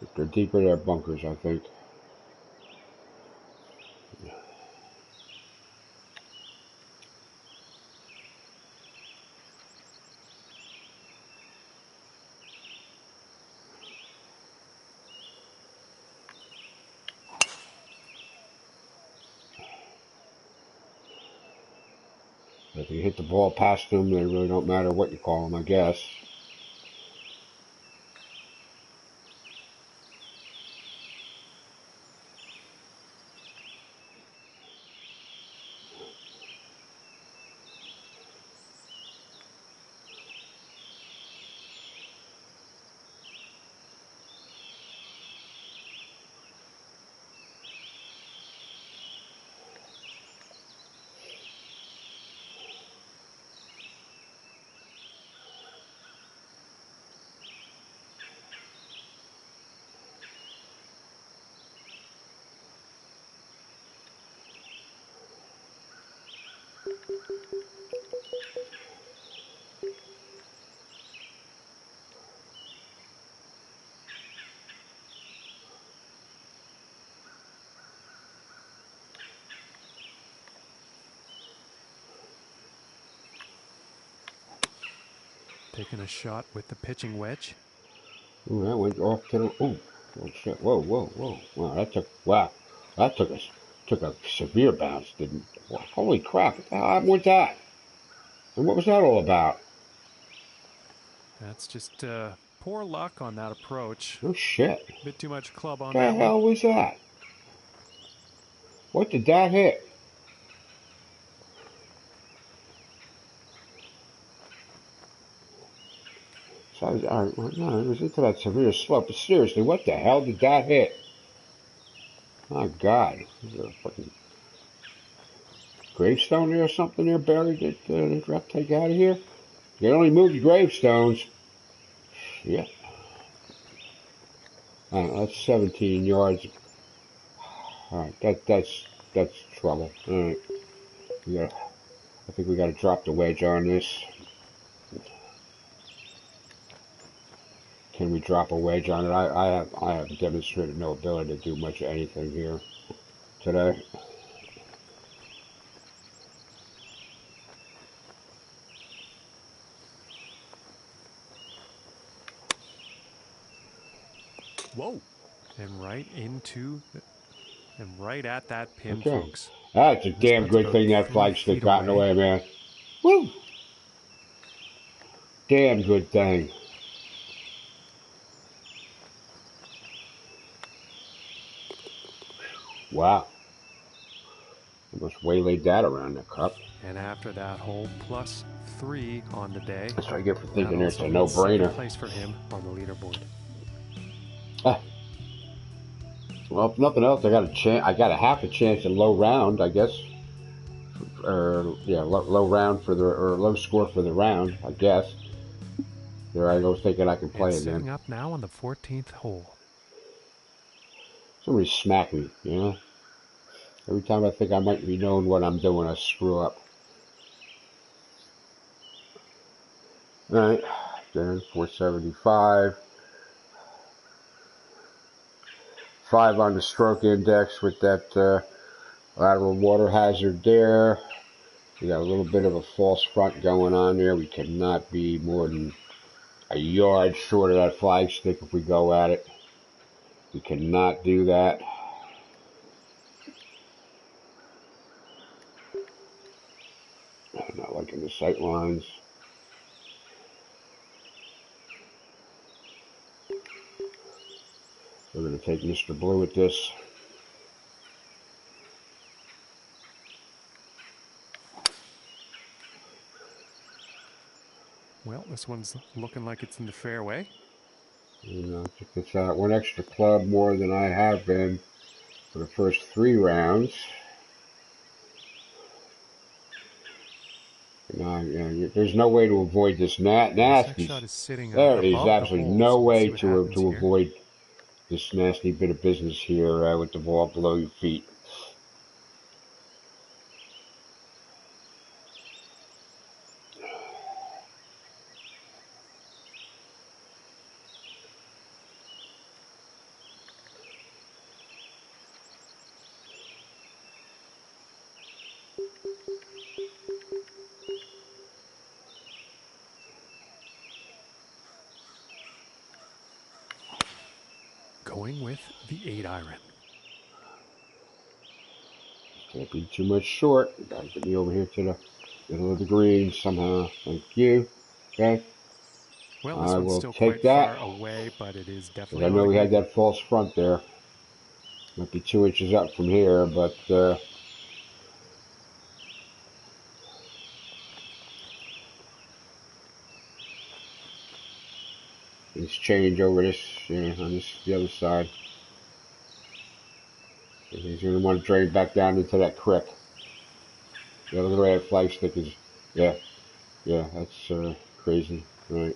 Speaker 1: If they're deeper, they're bunkers, I think. If you hit the ball past them, they really don't matter what you call them, I guess.
Speaker 2: Taking a shot with the pitching wedge.
Speaker 1: Ooh, that went off to the. Ooh, oh shit! Whoa, whoa, whoa! Wow, that took a severe bounce, didn't? Wow, holy crap! What the hell happened with that? And what was that all about?
Speaker 2: That's just poor luck on that approach.
Speaker 1: Oh shit!
Speaker 2: A bit too much club on
Speaker 1: What
Speaker 2: that
Speaker 1: the hell was that? What did that hit? So no, it was into that severe slope. But seriously, what the hell did that hit? My God, is there a fucking gravestone there or something there buried that they'd have to take out of here? You can only move the gravestones. Yeah. That's 17 yards. All right, that's trouble. All right, I think we got to drop the wedge on this. Can we drop a wedge on it? I have demonstrated no ability to do much of anything here today.
Speaker 2: Whoa! And right at that pin,
Speaker 1: Okay.
Speaker 2: folks.
Speaker 1: That's a
Speaker 2: This
Speaker 1: damn
Speaker 2: putt's
Speaker 1: good
Speaker 2: about
Speaker 1: thing that
Speaker 2: 3
Speaker 1: flagstick
Speaker 2: feet
Speaker 1: got in the
Speaker 2: away.
Speaker 1: way, man. Woo! Damn good thing. Wow. Almost waylaid that around the cup.
Speaker 2: And after that hole, +3 on the day.
Speaker 1: That's what I get for
Speaker 2: That
Speaker 1: thinking it's
Speaker 2: also
Speaker 1: a
Speaker 2: means second
Speaker 1: no-brainer.
Speaker 2: place for him on the leaderboard.
Speaker 1: Well, if nothing else, I got a chance. I got a half a chance in low round, I guess. Or yeah, low round for the or low score for the round, I guess. There I go, thinking I can play
Speaker 2: And
Speaker 1: again.
Speaker 2: setting up now on the 14th hole.
Speaker 1: Somebody smack me, you know. Every time I think I might be knowing what I'm doing, I screw up. All right, then 475. 5 on the stroke index with that lateral water hazard there. We got a little bit of a false front going on there. We cannot be more than a yard short of that flagstick if we go at it. We cannot do that. I'm not liking the sight lines. We're going to take Mr. Blue at this.
Speaker 2: Well, this one's looking like it's in the fairway.
Speaker 1: Check this out. One extra club more than I have been for the first 3 rounds. There's no way to avoid this nasty.
Speaker 2: Shot is sitting
Speaker 1: There is
Speaker 2: above the
Speaker 1: absolutely
Speaker 2: hole,
Speaker 1: no
Speaker 2: so we'll
Speaker 1: way
Speaker 2: see what
Speaker 1: to
Speaker 2: happens here.
Speaker 1: avoid this nasty bit of business here with the ball below your feet.
Speaker 2: going with the 8-iron.
Speaker 1: Can't be too much short. You gotta get me over here to the middle of the green somehow. Thank you. Okay.
Speaker 2: Well, this
Speaker 1: I
Speaker 2: one's
Speaker 1: will
Speaker 2: still
Speaker 1: take
Speaker 2: quite
Speaker 1: that.
Speaker 2: far away, but it is
Speaker 1: Because
Speaker 2: definitely
Speaker 1: I
Speaker 2: on
Speaker 1: know
Speaker 2: the
Speaker 1: we had
Speaker 2: green.
Speaker 1: that false front there. Might be 2 inches up from here, but things change over this, on the other side. He's going to want to drain back down into that creek. Yeah, look at the way that flagstick is. Yeah, that's crazy. Right.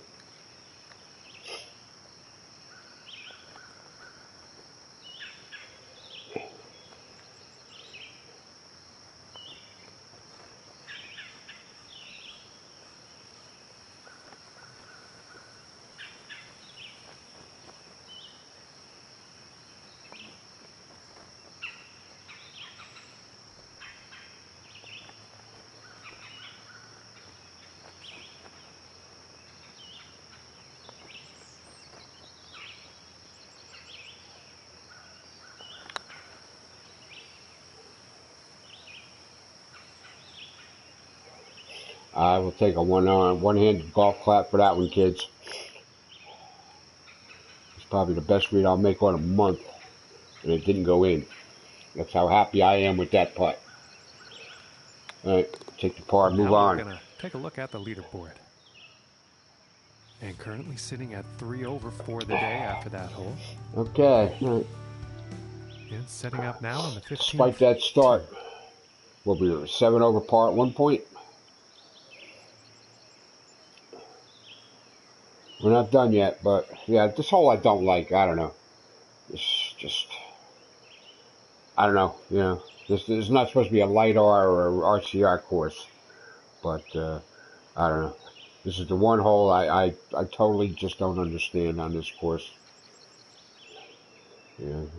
Speaker 1: I will take a one-handed golf clap for that one, kids. It's probably the best read I'll make on a month, and it didn't go in. That's how happy I am with that putt. All right, take the par, move
Speaker 2: Now
Speaker 1: on.
Speaker 2: we're going to take a look at the leaderboard. And currently sitting at 3 over for the day after that hole.
Speaker 1: Okay, all right.
Speaker 2: And setting up now on the 15th.
Speaker 1: Despite that start, we'll be 7 over par at one point. We're not done yet, but yeah, this hole I don't like. I don't know. It's just, I don't know. This is not supposed to be a light R or RCR course, but I don't know. This is the one hole I totally just don't understand on this course. You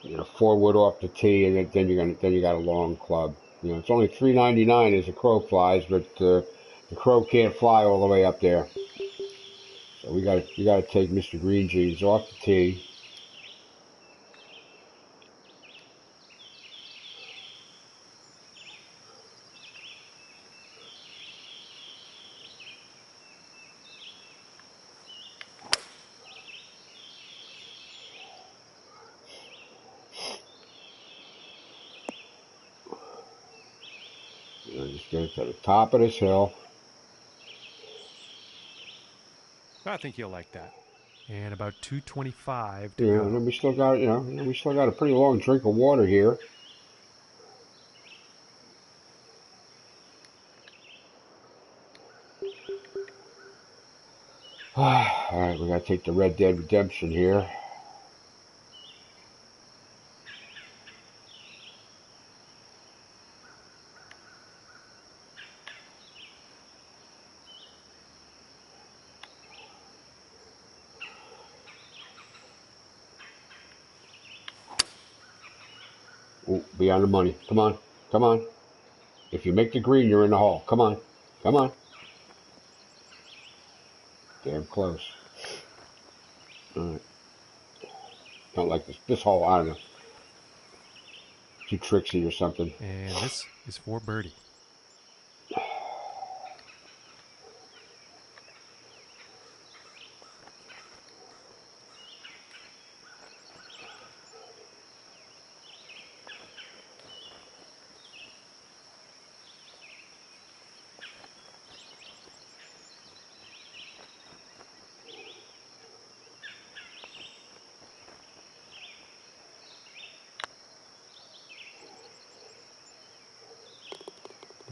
Speaker 1: know, 4 wood off the tee, and then you got a long club. It's only $3.99 as the crow flies, but the crow can't fly all the way up there. So we gotta take Mr. Green Jeans off the tee. Just get to the top of this hill.
Speaker 2: I think you'll like that. And about 225 to
Speaker 1: Yeah,
Speaker 2: go.
Speaker 1: and then we still got a pretty long drink of water here. All right, we gotta take the Red Dead Redemption here. Ooh, be on the money. Come on, come on. If you make the green, you're in the hole. Come on, come on. Damn close. All right. Don't like this hole. I don't know. Too tricksy or something.
Speaker 2: And this is for birdie.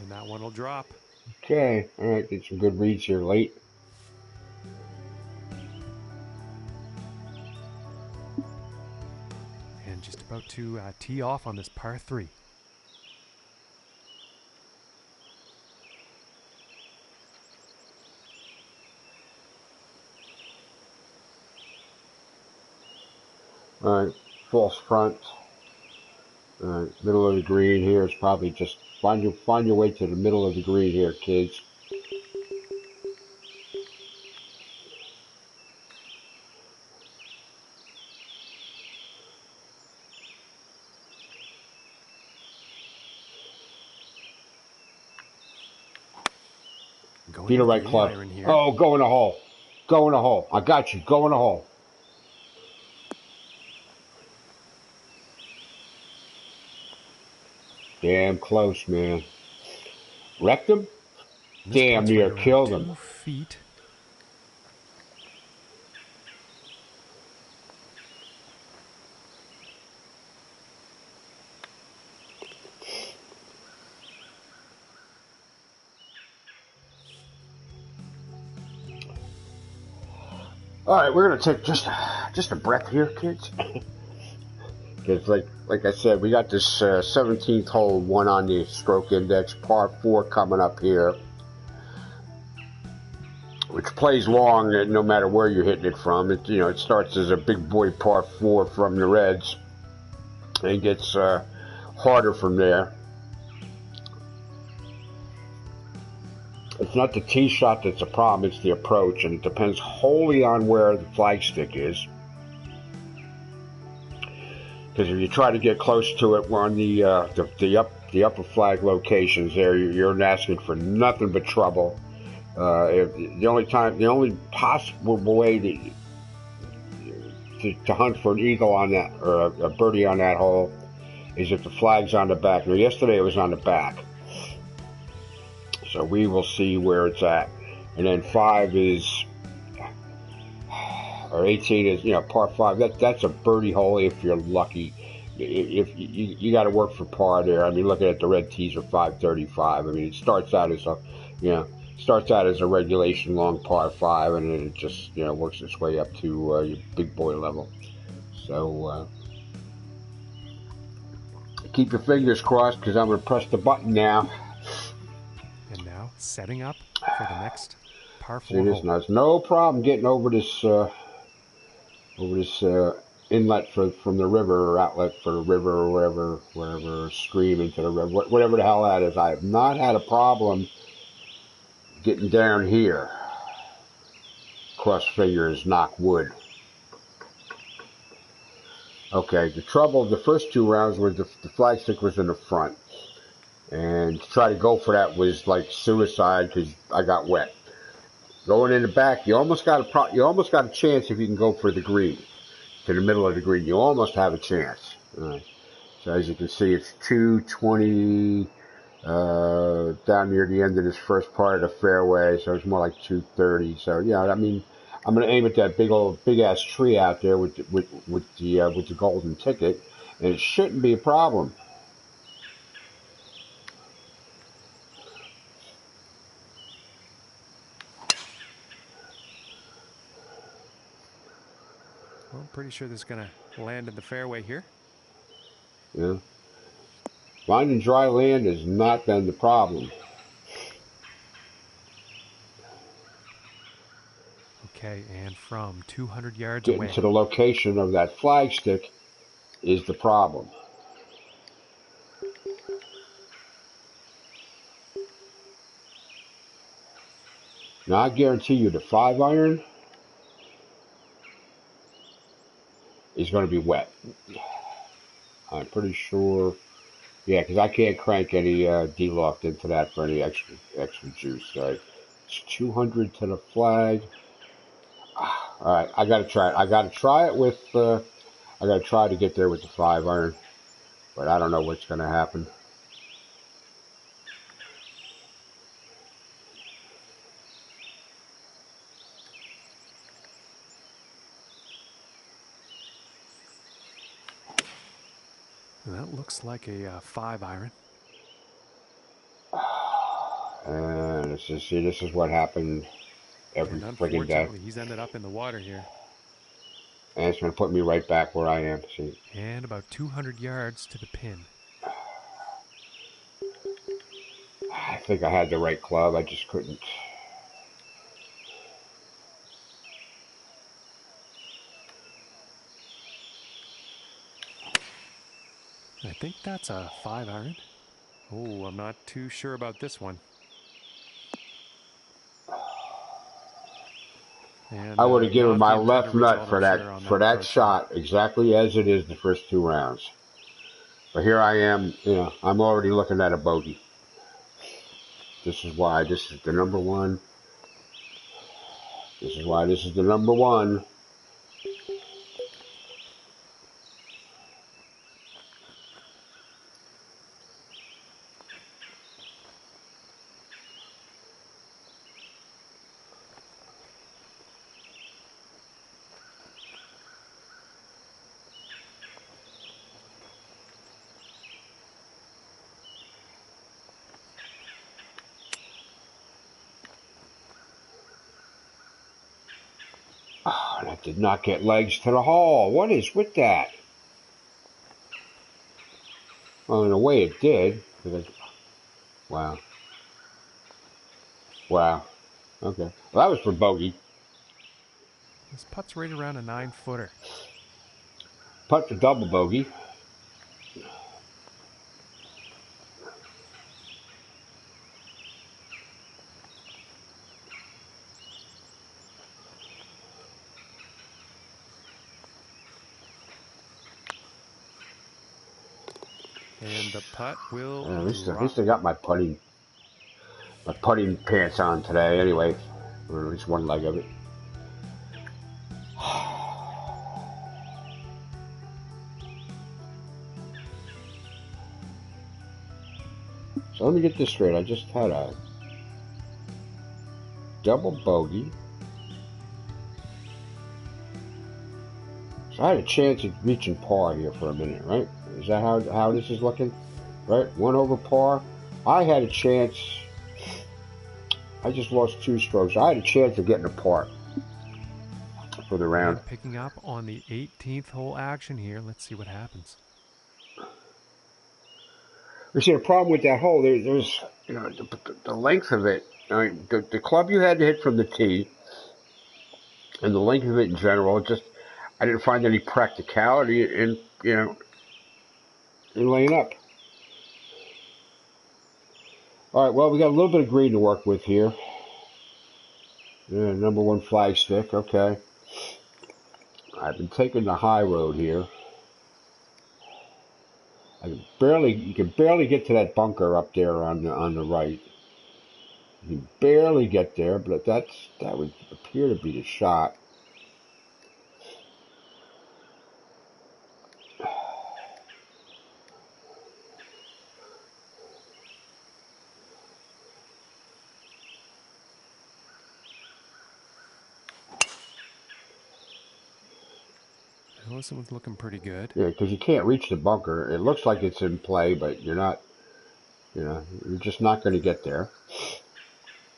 Speaker 2: And that one will drop.
Speaker 1: Okay, all right, get some good reads here late.
Speaker 2: And just about to tee off on this par 3.
Speaker 1: All right, false front. All right, middle of the green here is probably just find your way to the middle of the green here, kids. Be the right
Speaker 2: with
Speaker 1: club.
Speaker 2: iron here.
Speaker 1: Oh, go in the hole. Go in the hole. I got you. Go in the hole. Damn close, man. Wrecked him? Damn near killed him.
Speaker 2: 2 feet.
Speaker 1: All right, we're gonna take just a breath here, kids. Because like I said, we got this 17th hole, one on the stroke index, par 4 coming up here, which plays long no matter where you're hitting it from. It it starts as a big boy par 4 from the Reds and gets harder from there. It's not the tee shot that's a problem, it's the approach, and it depends wholly on where the flagstick is. Because if you try to get close to it, we're on the upper flag locations there, you're asking for nothing but trouble. The only possible way to hunt for an eagle on that, or a birdie on that hole, is if the flag's on the back. Now, yesterday it was on the back. So we will see where it's at. And then 5 is, or 18 is, par 5. That's a birdie hole if you're lucky. If you got to work for par there. I mean, looking at the red tees are 535. I mean, it starts out as a regulation long par 5, and then it just works its way up to your big boy level. So keep your fingers crossed, because I'm going to press the button now.
Speaker 2: And now setting up for the next par 4
Speaker 1: hole. Now, it's no problem getting over this inlet from the river, or outlet for the river, or whatever stream into the river, whatever the hell that is. I have not had a problem getting down here. Cross fingers, knock wood. Okay, the trouble of the first 2 rounds was the flagstick was in the front. And to try to go for that was like suicide, because I got wet. Going in the back, you almost got a chance if you can go for the green, to the middle of the green. You almost have a chance. So as you can see, it's 220 down near the end of this first part of the fairway. So it's more like 230. So yeah, I mean, I'm going to aim at that big ass tree out there with the golden ticket, and it shouldn't be a problem.
Speaker 2: Well, I'm pretty sure this is going to land in the fairway here.
Speaker 1: Yeah. Finding dry land has not been the problem.
Speaker 2: Okay, and from 200 yards
Speaker 1: away, getting to the location of that flagstick is the problem. Now, I guarantee you the 5-iron is going to be wet. I'm pretty sure. Yeah, because I can't crank any D-loft into that for any extra juice. So it's 200 to the flag. All right, I got to try it. I got to try it with. I got to try to get there with the 5-iron, but I don't know what's going to happen.
Speaker 2: That looks like a 5-iron.
Speaker 1: And this is what happened every freaking day.
Speaker 2: He's ended up in the water here.
Speaker 1: And it's going to put me right back where I am. See.
Speaker 2: And about 200 yards to the pin.
Speaker 1: I think I had the right club. I just couldn't.
Speaker 2: I think that's a 5-iron. Oh, I'm not too sure about this one. And,
Speaker 1: I would have given my left nut for that shot exactly as it is the first 2 rounds. But here I am, I'm already looking at a bogey. This is why. This is the number one This is why this is the number one. Oh, that did not get legs to the hole. What is with that? Well, in a way it did. Wow. Wow. Okay. Well, that was for bogey.
Speaker 2: This putt's right around a 9-footer.
Speaker 1: Putt for double bogey.
Speaker 2: And the putt will
Speaker 1: At least I got my putting pants on today anyway, or at least one leg of it. So let me get this straight. I just had a double bogey. So I had a chance at reaching par here for a minute, right? Is that how this is looking? Right? 1 over par. I had a chance. I just lost 2 strokes. I had a chance of getting a par for the round.
Speaker 2: And picking up on the 18th hole action here. Let's see what happens.
Speaker 1: You see, the problem with that hole, there's you know, the length of it. I mean, the club you had to hit from the tee, and the length of it in general, I didn't find any practicality in in laying up. All right, well, we got a little bit of green to work with here. Yeah, number 1 flag stick. Okay, I've been taking the high road here. You can barely get to that bunker up there on the right. You can barely get there, but that would appear to be the shot.
Speaker 2: Well, this one's looking pretty good.
Speaker 1: Yeah, because you can't reach the bunker. It looks like it's in play, but you're not. You're just not going to get there.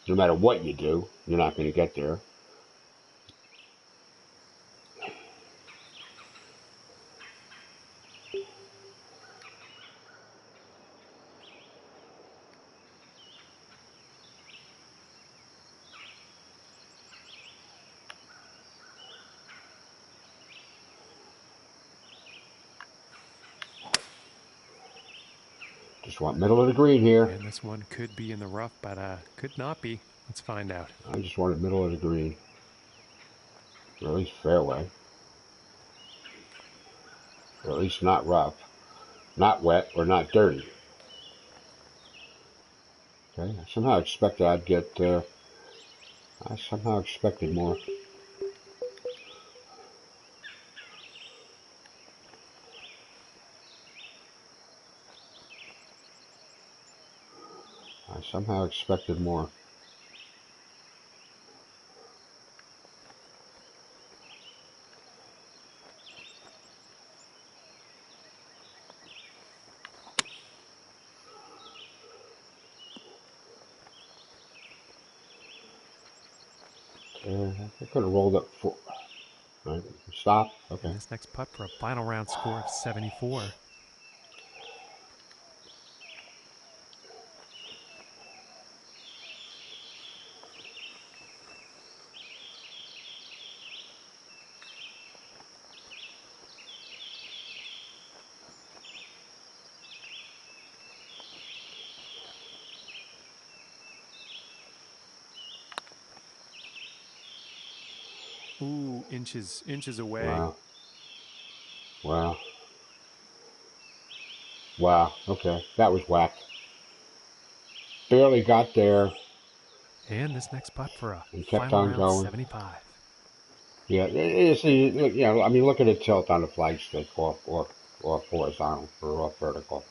Speaker 1: No matter what you do, you're not going to get there. Just want middle of the green here.
Speaker 2: And this one could be in the rough, but could not be. Let's find out.
Speaker 1: I just wanted middle of the green. Or at least fairway. Or at least not rough. Not wet or not dirty. Okay, I somehow expected I'd get, I somehow expected more. I somehow expected more. I could have rolled up 4. Right, stop. Okay.
Speaker 2: And this next putt for a final round score of 74. Ooh, inches away.
Speaker 1: Wow. Wow. Wow. Okay, that was whacked. Barely got there.
Speaker 2: And this next putt for a
Speaker 1: and kept
Speaker 2: final
Speaker 1: on
Speaker 2: round
Speaker 1: going.
Speaker 2: 75.
Speaker 1: Yeah, it's, you know, I mean, look at the tilt on the flagstick, off horizontal or off vertical.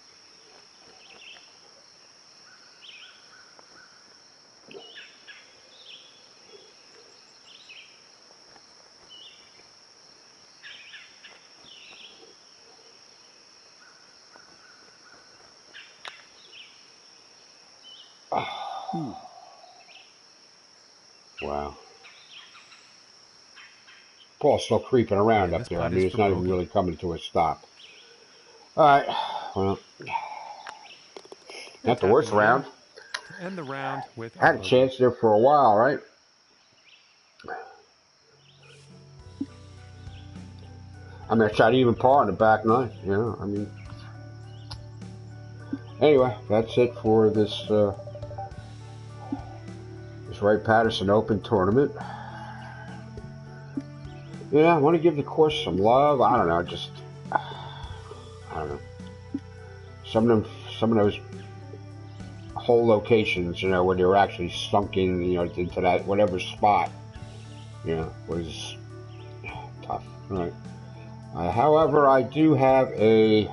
Speaker 2: Ooh,
Speaker 1: Wow. Ball's still creeping around
Speaker 2: and
Speaker 1: up
Speaker 2: this
Speaker 1: there. I
Speaker 2: putt is
Speaker 1: mean, it's
Speaker 2: for
Speaker 1: not even
Speaker 2: bogey.
Speaker 1: really coming to a stop. All right. Well,
Speaker 2: And
Speaker 1: not the
Speaker 2: tapping
Speaker 1: worst
Speaker 2: it in
Speaker 1: round.
Speaker 2: to end the round with a
Speaker 1: Had a
Speaker 2: bogey.
Speaker 1: chance there for a while, right? I mean, I shot even par on the back nine. You know, I mean, anyway, that's it for this Wright Paterson Open tournament. Yeah, I want to give the course some love. I don't know, just I don't know. Some of those whole locations, you know, where they were actually sunk in, you know, into that whatever spot, you know, was tough. All right. However, I do have a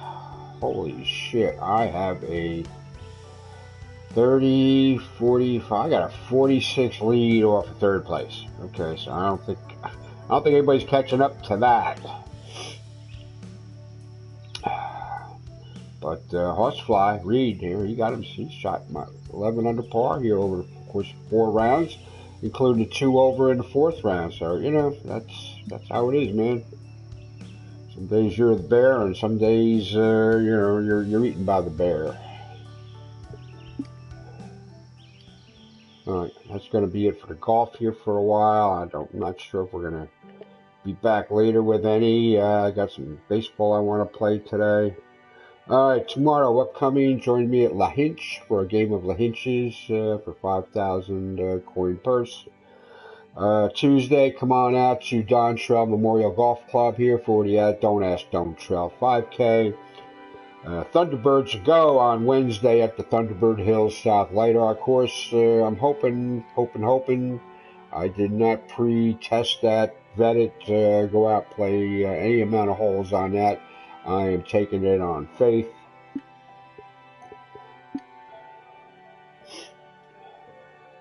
Speaker 1: holy shit. I have a 30, 45. I got a 46 lead off of third place. Okay, so I don't think anybody's catching up to that. But Horsefly Reed here, he got him. He shot 11 under par here over the course of 4 rounds, including 2 over in the 4th round. So you know that's how it is, man. Some days you're the bear, and some days you know you're eaten by the bear. All right, that's going to be it for the golf here for a while. I'm not sure if we're going to be back later with any. I got some baseball I want to play today. All right, tomorrow upcoming, join me at La Hinch for a game of La Hinches for 5,000 coin purse. Tuesday, come on out to Don Trell Memorial Golf Club here for the Don't Ask Don't Trell 5K. Thunderbirds go on Wednesday at the Thunderbird Hills South Lidar course. I'm hoping. I did not pre-test that, vet it, go out, play any amount of holes on that. I am taking it on faith.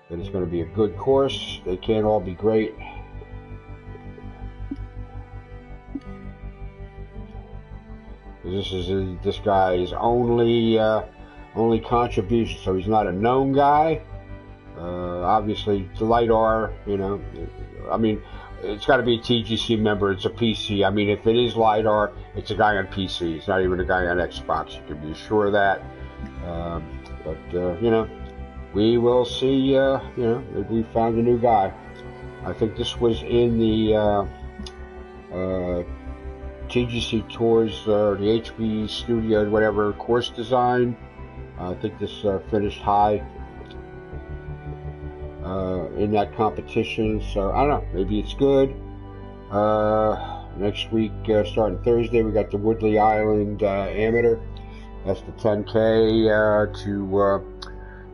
Speaker 1: That it's going to be a good course. They can't all be great. This is this guy's only contribution, so he's not a known guy. Obviously, the LiDAR, you know, I mean, it's got to be a TGC member. It's a PC. I mean, if it is LiDAR, it's a guy on PC. It's not even a guy on Xbox. You can be sure of that. But you know, we will see. You know, maybe we found a new guy. I think this was in the TGC Tours, the HB Studio, whatever course design. I think this finished high in that competition. So I don't know. Maybe it's good. Next week, starting Thursday, we got the Woodley Island Amateur. That's the 10K to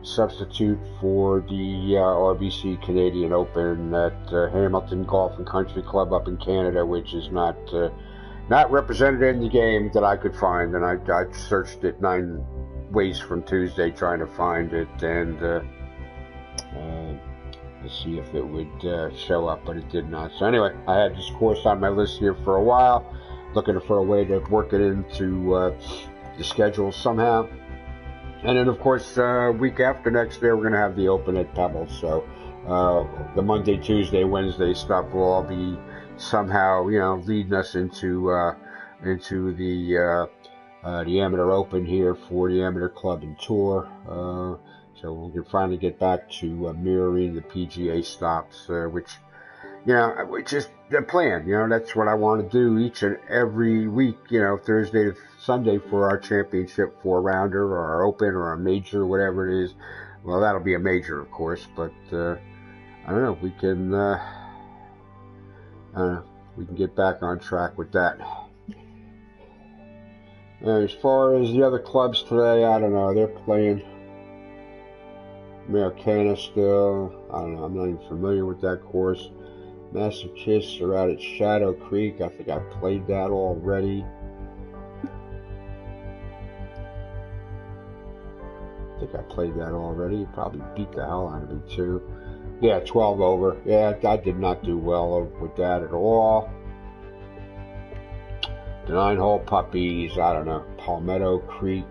Speaker 1: substitute for the RBC Canadian Open at Hamilton Golf and Country Club up in Canada, which is not represented in the game that I could find. And I searched it 9 ways from Tuesday trying to find it and to see if it would show up, but it did not. So anyway, I had this course on my list here for a while, looking for a way to work it into the schedule somehow. And then, of course, week after next there, we're going to have the Open at Pebbles. So the Monday, Tuesday, Wednesday stuff will all be somehow, you know, leading us into the Amateur Open here for the Amateur Club and Tour. So we can finally get back to mirroring the PGA stops, which is the plan. You know, that's what I want to do each and every week, you know, Thursday to Sunday for our championship 4-rounder or our Open or our major, whatever it is. Well, that'll be a major, of course, but I don't know. We can, we can get back on track with that. As far as the other clubs today, I don't know. They're playing Americana still. I don't know. I'm not even familiar with that course. Massive Kiss are out at Shadow Creek. I think I played that already. Probably beat the hell out of me too. Yeah, 12 over. Yeah, I did not do well with that at all. The 9-hole puppies, I don't know. Palmetto Creek.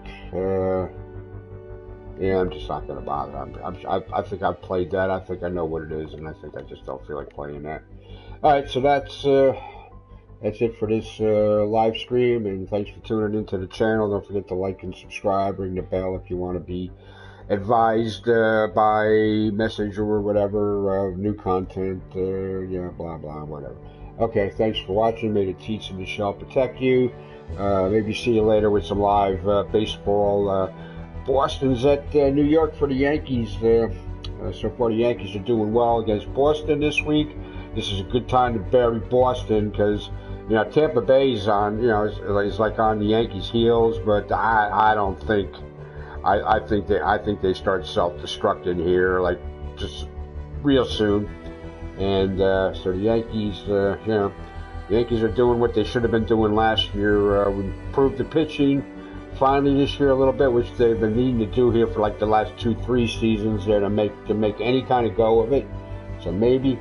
Speaker 1: Yeah, I'm just not going to bother. I think I've played that. I think I know what it is, and I think I just don't feel like playing that. All right, so that's it for this live stream, and thanks for tuning into the channel. Don't forget to like and subscribe. Ring the bell if you want to be advised by message or whatever, new content, yeah, blah, blah, whatever. Okay, thanks for watching. May the teats and the shell protect you. Maybe see you later with some live baseball. Boston's at New York for the Yankees. So far the Yankees are doing well against Boston this week. This is a good time to bury Boston because, you know, Tampa Bay's on, you know, is like on the Yankees' heels, but I don't think, I think they start self-destructing here, like just real soon. And so the Yankees, you know, the Yankees are doing what they should have been doing last year. We improved the pitching finally this year a little bit, which they've been needing to do here for like the last 2-3 seasons there to make any kind of go of it. So maybe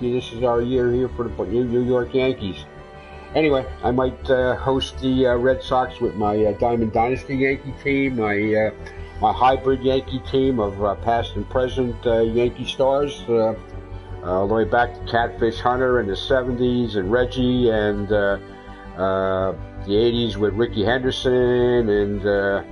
Speaker 1: this is our year here for the New York Yankees. Anyway, I might host the Red Sox with my Diamond Dynasty Yankee team, my hybrid Yankee team of past and present Yankee stars, all the way back to Catfish Hunter in the 70s and Reggie, and the 80s with Ricky Henderson, and the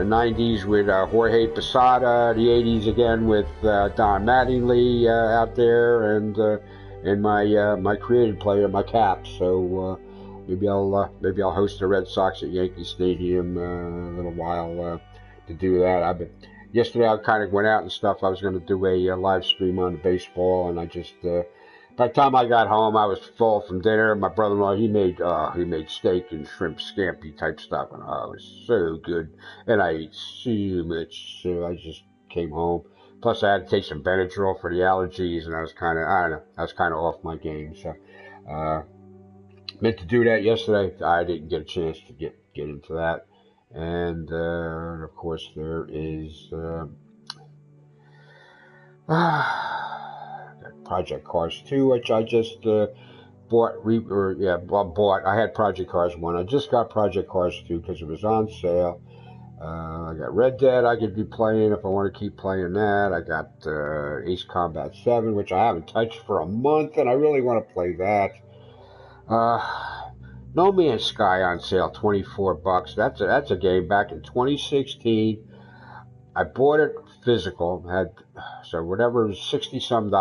Speaker 1: 90s with Jorge Posada, the 80s again with Don Mattingly out there, and my creative player, my Cap. So maybe I'll host the Red Sox at Yankee Stadium a little while to do that. Yesterday I kind of went out and stuff. I was going to do a live stream on the baseball, and I just by the time I got home, I was full from dinner. My brother-in-law, he made steak and shrimp scampi type stuff, and it was so good. And I ate so much, so I just came home. Plus, I had to take some Benadryl for the allergies, and I was kind of off my game. So, meant to do that yesterday. I didn't get a chance to get into that. And of course, there is. Project Cars 2, which I just bought. I had Project Cars 1. I just got Project Cars 2 because it was on sale. I got Red Dead I could be playing if I want to keep playing that. I got Ace Combat 7, which I haven't touched for a month, and I really want to play that. No Man's Sky on sale, $24. That's a game back in 2016. I bought it physical, so whatever, $60-some.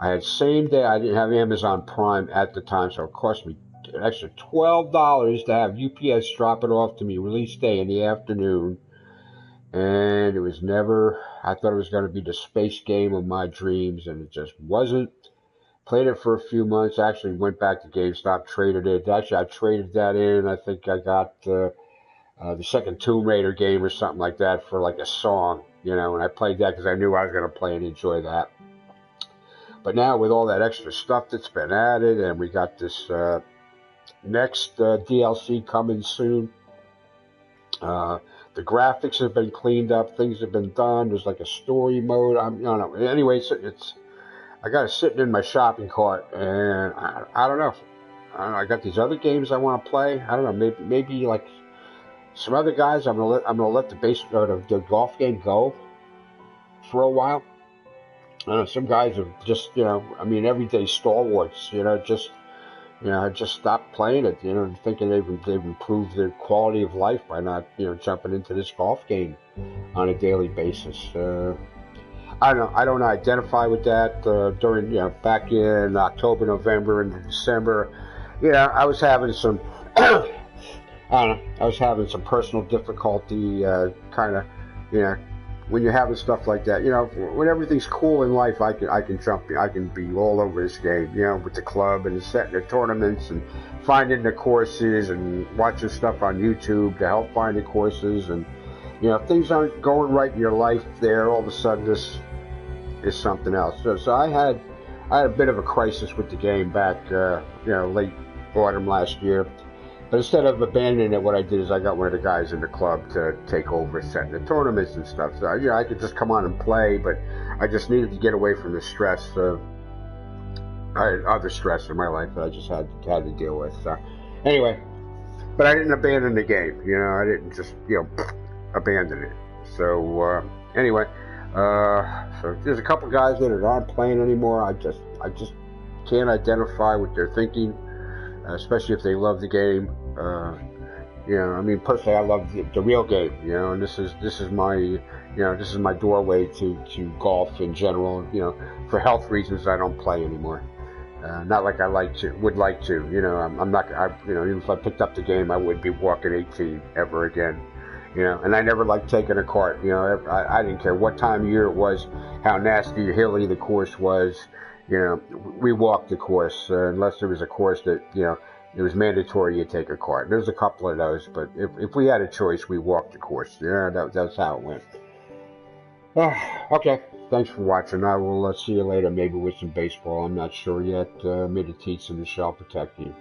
Speaker 1: I had same day. I didn't have Amazon Prime at the time, so it cost me an extra $12 to have UPS drop it off to me release day in the afternoon. And it was never, I thought it was going to be the space game of my dreams, and it just wasn't. Played it for a few months, actually went back to GameStop, traded it. Actually, I traded that in. I think I got the second Tomb Raider game or something like that for like a song, you know, and I played that because I knew I was going to play and enjoy that. But now with all that extra stuff that's been added, and we got this next DLC coming soon, the graphics have been cleaned up, things have been done, there's like a story mode. I don't know. Anyway, I got it sitting in my shopping cart, and I don't know. I got these other games I want to play. I don't know, maybe like some other guys, I'm gonna let the golf game go for a while. I know some guys have just, you know, I mean, everyday stalwarts, you know, just stopped playing it, you know, thinking they've improved their quality of life by not, you know, jumping into this golf game on a daily basis. I don't identify with that. During, you know, back in October, November, and December, you know, I was having some. I was having some personal difficulty, kind of, you know, when you're having stuff like that, you know, when everything's cool in life, I can jump, I can be all over this game, you know, with the club and setting the tournaments and finding the courses and watching stuff on YouTube to help find the courses. And, you know, if things aren't going right in your life there, all of a sudden this is something else. So I had a bit of a crisis with the game back, late autumn last year. But instead of abandoning it, what I did is I got one of the guys in the club to take over setting the tournaments and stuff. So I could just come on and play, but I just needed to get away from the stress of other stress in my life that I just had to deal with. So anyway, but I didn't abandon the game. I didn't just abandon it. So anyway, so there's a couple guys that aren't playing anymore. I just can't identify what they're thinking, especially if they love the game. Personally, I love the real game. And this is my doorway to golf in general. For health reasons, I don't play anymore. Not like I would like to. I'm not. Even if I picked up the game, I wouldn't be walking 18 ever again. And I never liked taking a cart. I didn't care what time of year it was, how nasty or hilly the course was. We walked the course unless there was a course that it was mandatory you take a cart. There's a couple of those, but if we had a choice, we walked the course. That's how it went. Okay, thanks for watching. I will see you later, maybe with some baseball. I'm not sure yet. May the teats and the shall protect you.